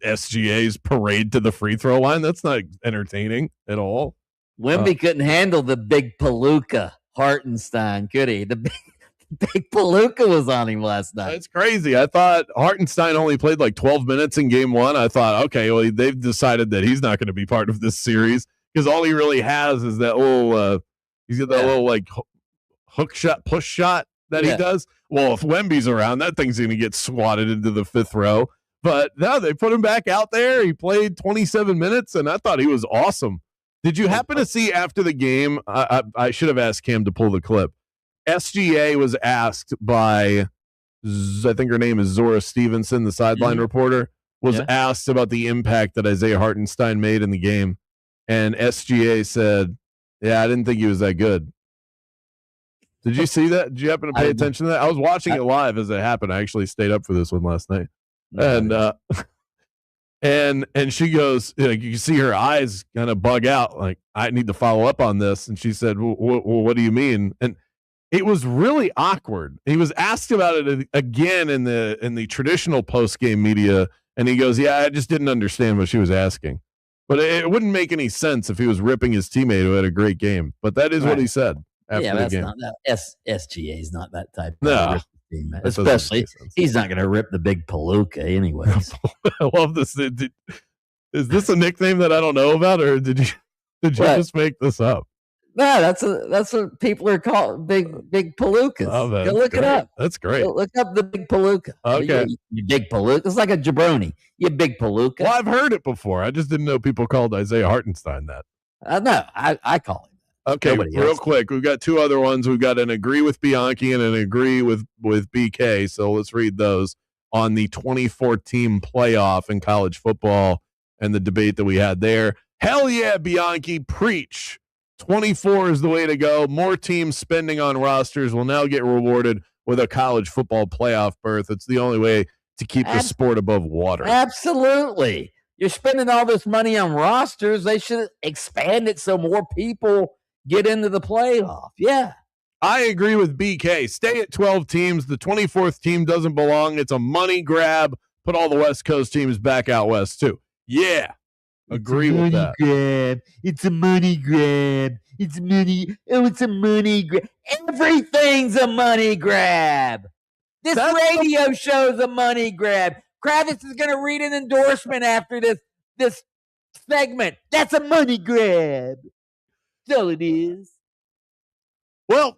Speaker 4: SGA's parade to the free throw line. That's not entertaining at all.
Speaker 1: Wemby couldn't handle the big palooka Hartenstein, could he? The big palooka was on him last night.
Speaker 4: It's crazy. I thought Hartenstein only played like 12 minutes in game 1. I thought, okay, well, they've decided that he's not going to be part of this series because all he really has is that little, he's got that little like hook shot, push shot that he does. Well, if Wemby's around, that thing's going to get swatted into the 5th row. But no, they put him back out there. He played 27 minutes, and I thought he was awesome. Did you happen to see after the game? I should have asked Cam to pull the clip. SGA was asked by, I think her name is Zora Stevenson, the sideline reporter, was asked about the impact that Isaiah Hartenstein made in the game. And SGA said, I didn't think he was that good. Did you see that? Did you happen to pay attention to that? I was watching it live as it happened. I actually stayed up for this one last night. And she goes, you can see her eyes kind of bug out. Like, I need to follow up on this. And she said, what do you mean? And it was really awkward. He was asked about it again in the traditional post-game media. And he goes, I just didn't understand what she was asking. But it wouldn't make any sense if he was ripping his teammate who had a great game. But that is what he said after the game.
Speaker 1: SGA is not that type of
Speaker 4: no.
Speaker 1: Especially, he's not going to rip the big palooka anyways.
Speaker 4: I love this. Is this a nickname that I don't know about, or did you just make this up?
Speaker 1: No, that's what people are called, big palookas.
Speaker 4: Oh,
Speaker 1: go look it up.
Speaker 4: That's great.
Speaker 1: Go look up the big palooka.
Speaker 4: Okay,
Speaker 1: you big palooka. It's like a jabroni. You big palooka.
Speaker 4: Well, I've heard it before. I just didn't know people called Isaiah Hartenstein that.
Speaker 1: No, I call him.
Speaker 4: Okay, real quick. We've got 2 other ones. We've got an agree with Bianchi and an agree with BK. So let's read those on the 2014 playoff in college football and the debate that we had there. Hell yeah, Bianchi, preach. 24 is the way to go. More teams spending on rosters will now get rewarded with a college football playoff berth. It's the only way to keep the sport above water.
Speaker 1: Absolutely. You're spending all this money on rosters. They should expand it so more people get into the playoff. Yeah.
Speaker 4: I agree with BK. Stay at 12 teams. The 24th team doesn't belong. It's a money grab. Put all the West Coast teams back out west, too. Yeah. Agree with that.
Speaker 1: Grab. It's a money grab. It's money. Oh, it's a money grab. Everything's a money grab. This radio show's a money grab. Kravitz is going to read an endorsement after this segment. That's a money grab. So it is.
Speaker 4: Well,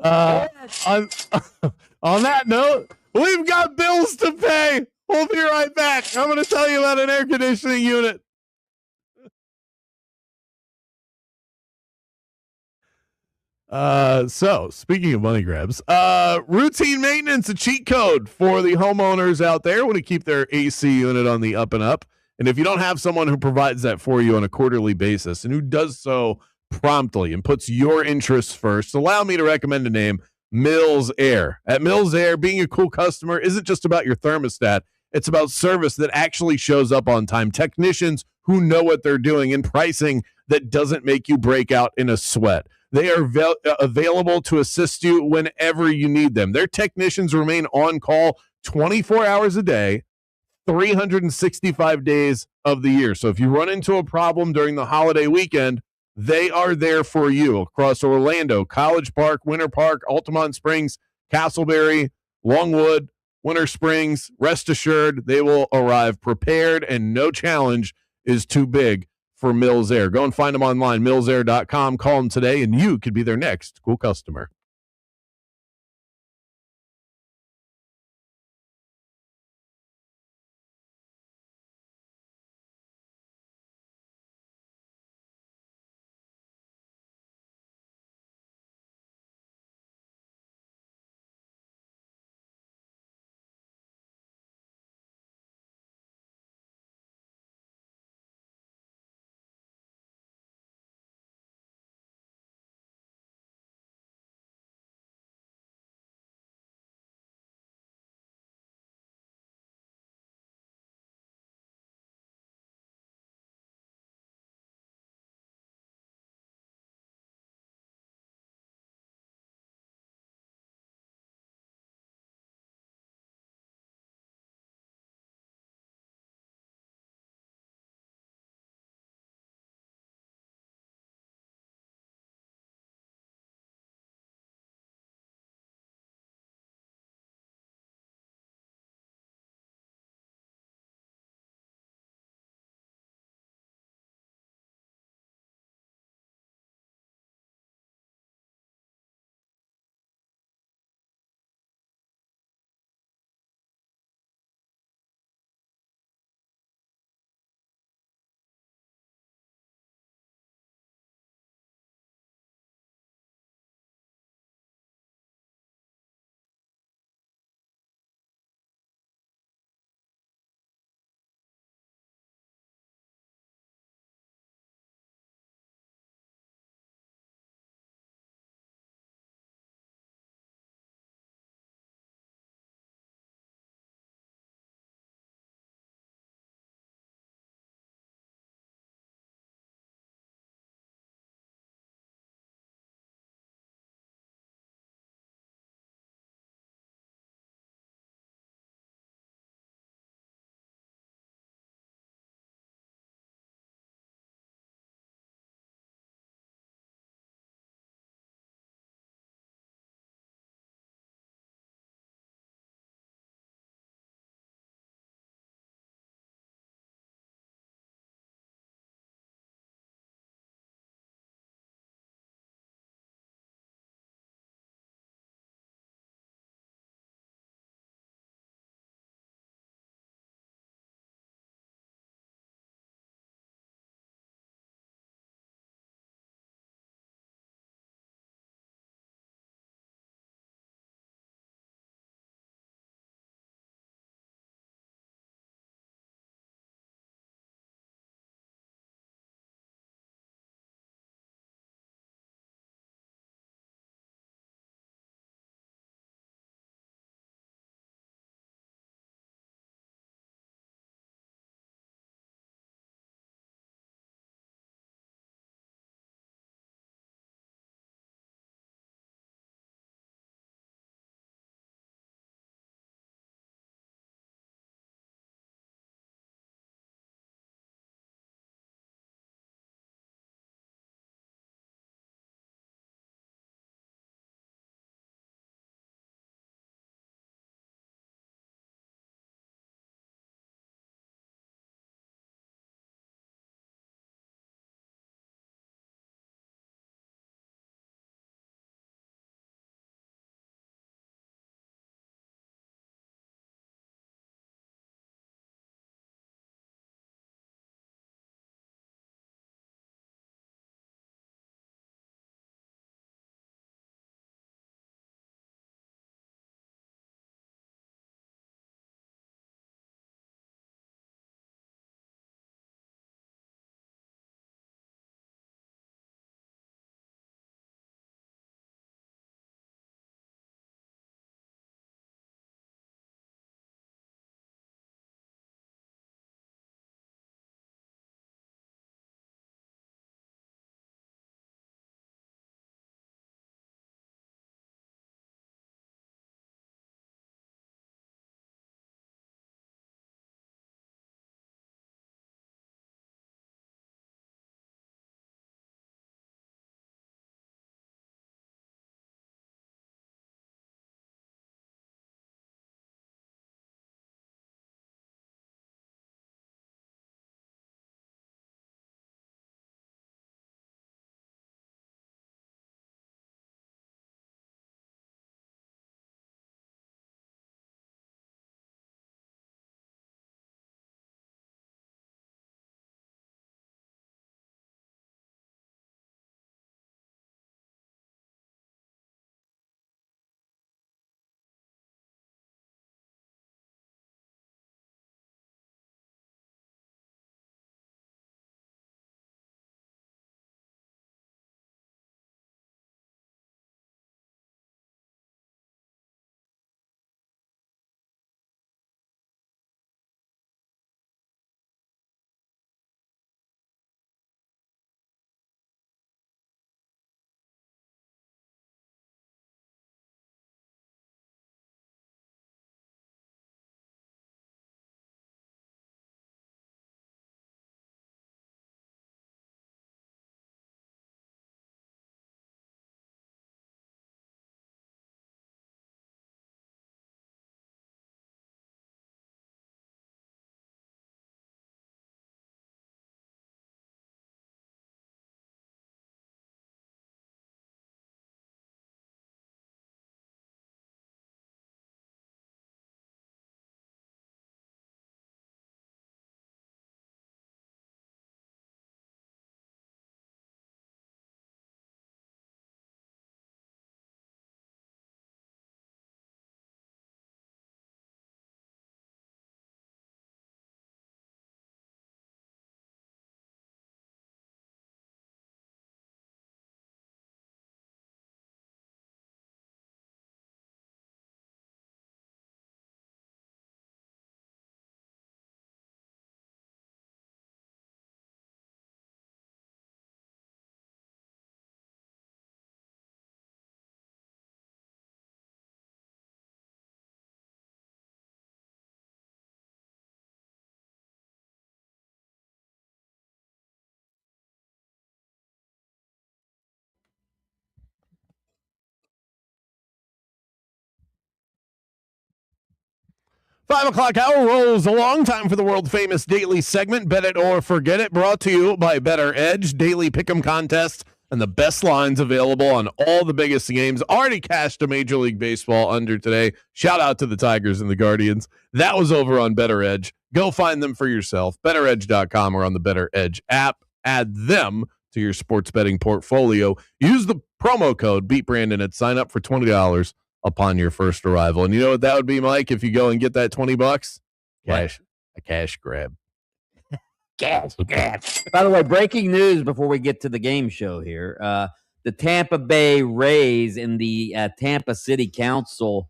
Speaker 4: on that note, We've got bills to pay. We'll be right back. I'm going to tell you about an air conditioning unit. So speaking of money grabs, routine maintenance, a cheat code for the homeowners out there who want to keep their AC unit on the up and up. And if you don't have someone who provides that for you on a quarterly basis and who does so promptly and puts your interests first, allow me to recommend a name, Mills Air. At Mills Air, being a cool customer isn't just about your thermostat. It's about service that actually shows up on time, technicians who know what they're doing, and pricing that doesn't make you break out in a sweat. They are available to assist you whenever you need them. Their technicians remain on call 24 hours a day, 365 days of the year. So if you run into a problem during the holiday weekend, they are there for you across Orlando, College Park, Winter Park, Altamont Springs, Castleberry, Longwood, Winter Springs. Rest assured, they will arrive prepared, and no challenge is too big for Mills Air. Go and find them online, millsair.com. Call them today, and you could be their next cool customer. 5 o'clock hour rolls along. Time for the world-famous daily segment, Bet It or Forget It, brought to you by Better Edge. Daily pick'em contest and the best lines available on all the biggest games. Already cashed a Major League Baseball under today. Shout out to the Tigers and the Guardians. That was over on Better Edge. Go find them for yourself. BetterEdge.com or on the Better Edge app. Add them to your sports betting portfolio. Use the promo code BeatBrandon at sign up for $20 upon your first arrival. And you know what that would be, Mike, if you go and get that $20? A cash grab.
Speaker 1: Cash grab. By the way, breaking news before we get to the game show here. The Tampa Bay Rays and the Tampa City Council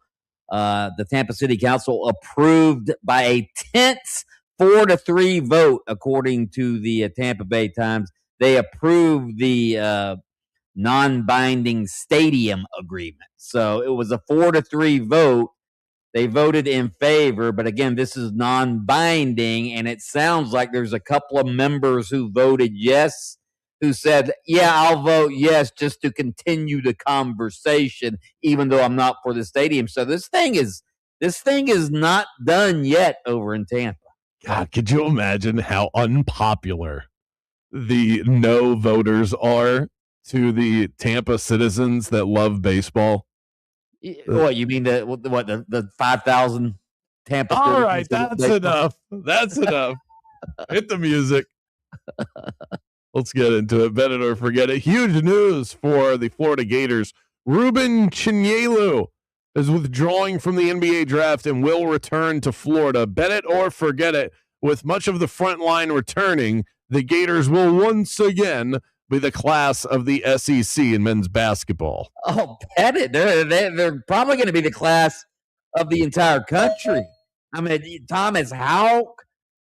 Speaker 1: approved by a tense 4-3 vote, according to the Tampa Bay Times. They approved the non-binding stadium agreement. So it was a 4-3 vote. They voted in favor, but again, this is non-binding, and it sounds like there's a couple of members who voted yes, who said, yeah, I'll vote yes just to continue the conversation, even though I'm not for the stadium. So this thing is not done yet over in Tampa.
Speaker 4: God, could you imagine how unpopular the no voters are to the Tampa citizens that love baseball?
Speaker 1: What, you mean the 5,000 Tampa?
Speaker 4: All right, that's enough. That's enough. Hit the music. Let's get into it. Bet it or forget it. Huge news for the Florida Gators. Ruben Chinyelu is withdrawing from the NBA draft and will return to Florida. Bet it or forget it. With much of the front line returning, the Gators will once again be the class of the SEC in men's basketball.
Speaker 1: Oh, bet it. They're probably going to be the class of the entire country. I mean, Thomas Houck,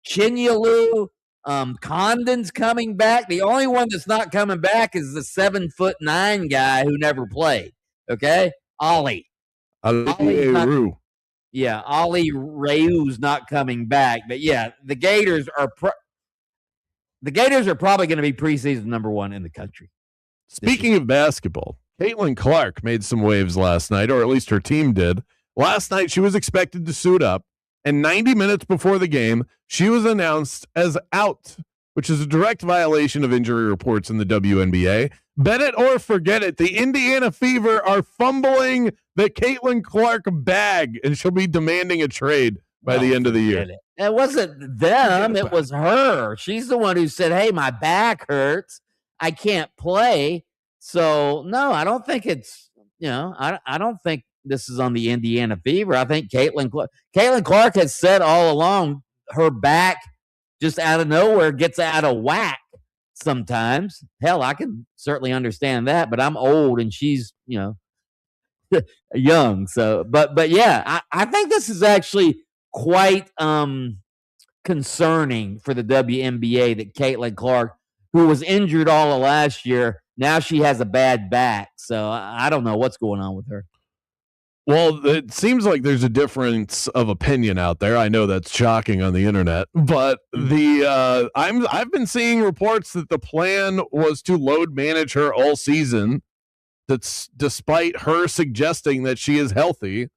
Speaker 1: Chinyelu, Condon's coming back. The only one that's not coming back is the 7'9" guy who never played. Okay, Ollie Reu. Yeah, Ollie Reu's not coming back. But yeah, the Gators are probably going to be preseason number 1 in the country.
Speaker 4: Speaking of basketball, Caitlin Clark made some waves last night, or at least her team did. Last night, she was expected to suit up, and 90 minutes before the game, she was announced as out, which is a direct violation of injury reports in the WNBA. Bet it or forget it, the Indiana Fever are fumbling the Caitlin Clark bag, and she'll be demanding a trade by the end of the year.
Speaker 1: It wasn't them. It was her. She's the one who said, hey, my back hurts. I can't play. So, no, I don't think it's, I don't think this is on the Indiana Fever. I think Caitlin Clark has said all along her back just out of nowhere gets out of whack sometimes. Hell, I can certainly understand that, but I'm old and she's, young. So, but yeah, I think this is actually quite concerning for the WNBA that Caitlin Clark, who was injured all of last year, now she has a bad back. So I don't know what's going on with her.
Speaker 4: Well, it seems like there's a difference of opinion out there. I know that's shocking on the internet, but I've been seeing reports that the plan was to load manage her all season. That's despite her suggesting that she is healthy.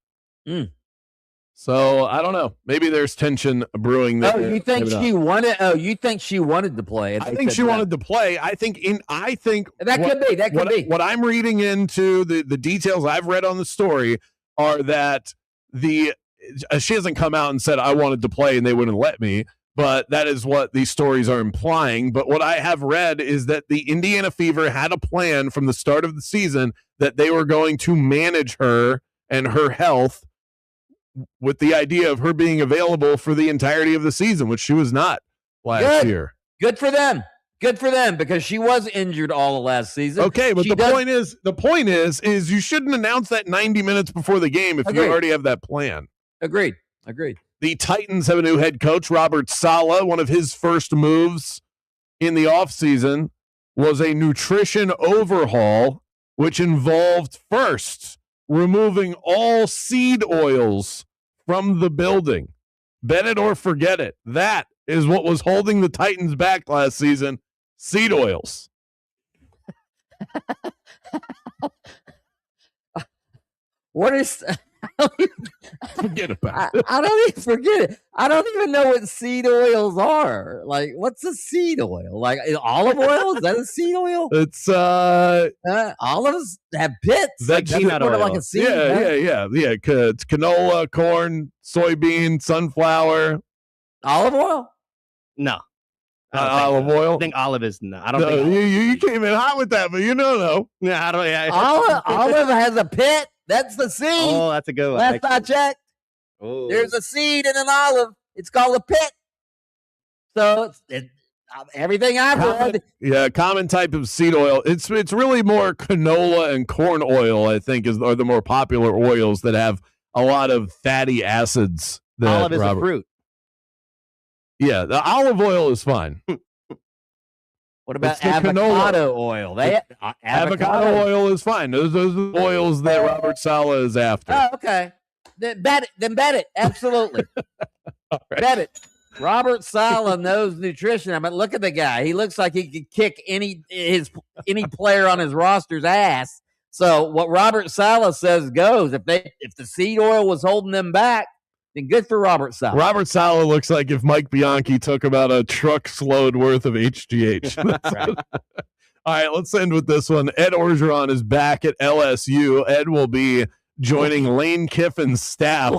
Speaker 4: So I don't know. Maybe there's tension brewing there.
Speaker 1: You think she wanted? Oh, you think she wanted to play?
Speaker 4: I think she wanted to play. I think
Speaker 1: that could be.
Speaker 4: What I'm reading into the details I've read on the story are that she hasn't come out and said I wanted to play and they wouldn't let me, but that is what these stories are implying. But what I have read is that the Indiana Fever had a plan from the start of the season that they were going to manage her and her health with the idea of her being available for the entirety of the season, which she was not last year.
Speaker 1: Good for them. Good for them, because she was injured all of last season.
Speaker 4: Okay, but the point is you shouldn't announce that 90 minutes before the game if you already have that plan.
Speaker 1: Agreed.
Speaker 4: The Titans have a new head coach, Robert Saleh. One of his first moves in the offseason was a nutrition overhaul, which involved first removing all seed oils from the building. Bet it or forget it. That is what was holding the Titans back last season. Seed oils.
Speaker 1: What is
Speaker 4: Forget about it.
Speaker 1: I don't even forget it. I don't even know what seed oils are. Like, what's a seed oil? Like olive oil? Is that a seed oil?
Speaker 4: It's
Speaker 1: olives have pits.
Speaker 5: Like peanut oil.
Speaker 1: Like a seed.
Speaker 4: Yeah. It's canola, corn, soybean, sunflower.
Speaker 1: Olive oil?
Speaker 5: No.
Speaker 4: Olive oil.
Speaker 5: I think olive is no. I don't
Speaker 4: No,
Speaker 5: think
Speaker 4: you came in hot with that, but no.
Speaker 5: Yeah, I don't. Yeah.
Speaker 1: Olive has a pit. That's the seed.
Speaker 5: Oh, that's a good one.
Speaker 1: Last I checked, there's a seed in an olive. It's called a pit. So everything I've read.
Speaker 4: Yeah, common type of seed oil. It's really more canola and corn oil, I think, are the more popular oils that have a lot of fatty acids.
Speaker 5: Olive is a fruit.
Speaker 4: Yeah, the olive oil is fine.
Speaker 1: What about avocado oil?
Speaker 4: Avocado oil is fine. Those are the oils that Robert Saleh is after.
Speaker 1: Oh, okay. Then bet it. Absolutely.
Speaker 4: Right.
Speaker 1: Bet it. Robert Saleh knows nutrition. I mean, look at the guy. He looks like he could kick any player on his roster's ass. So what Robert Saleh says goes. If the seed oil was holding them back, then good for Robert Saleh.
Speaker 4: Robert Saleh looks like if Mike Bianchi took about a truck's load worth of HGH.
Speaker 5: Right.
Speaker 4: All right, let's end with this one. Ed Orgeron is back at LSU. Ed will be joining Lane Kiffin's staff.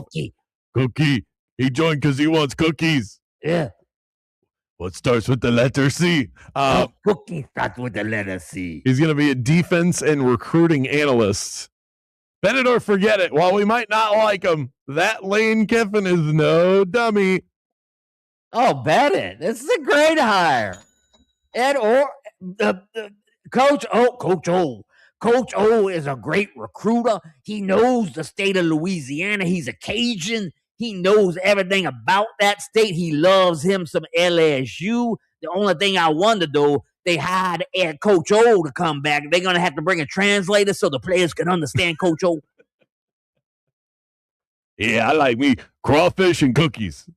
Speaker 4: Cookie. He joined because he wants cookies.
Speaker 1: Yeah.
Speaker 4: What starts with the letter C?
Speaker 1: Cookie starts with the letter C.
Speaker 4: He's going to be a defense and recruiting analyst. Bet it or forget it. While we might not like him, that Lane Kiffin is no dummy.
Speaker 1: Oh, bet it. This is a great hire. Coach O. Coach O is a great recruiter. He knows the state of Louisiana. He's a Cajun. He knows everything about that state. He loves him some LSU. The only thing I wonder, though, they hired Coach O to come back. They're going to have to bring a translator so the players can understand Coach O.
Speaker 4: Yeah, I like me crawfish and cookies.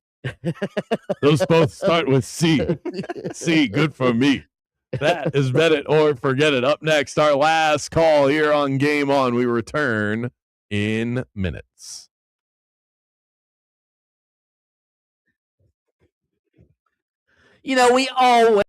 Speaker 4: Those both start with C. C, good for me. That is bet it or forget it. Up next, our last call here on Game On. We return in minutes.
Speaker 1: We always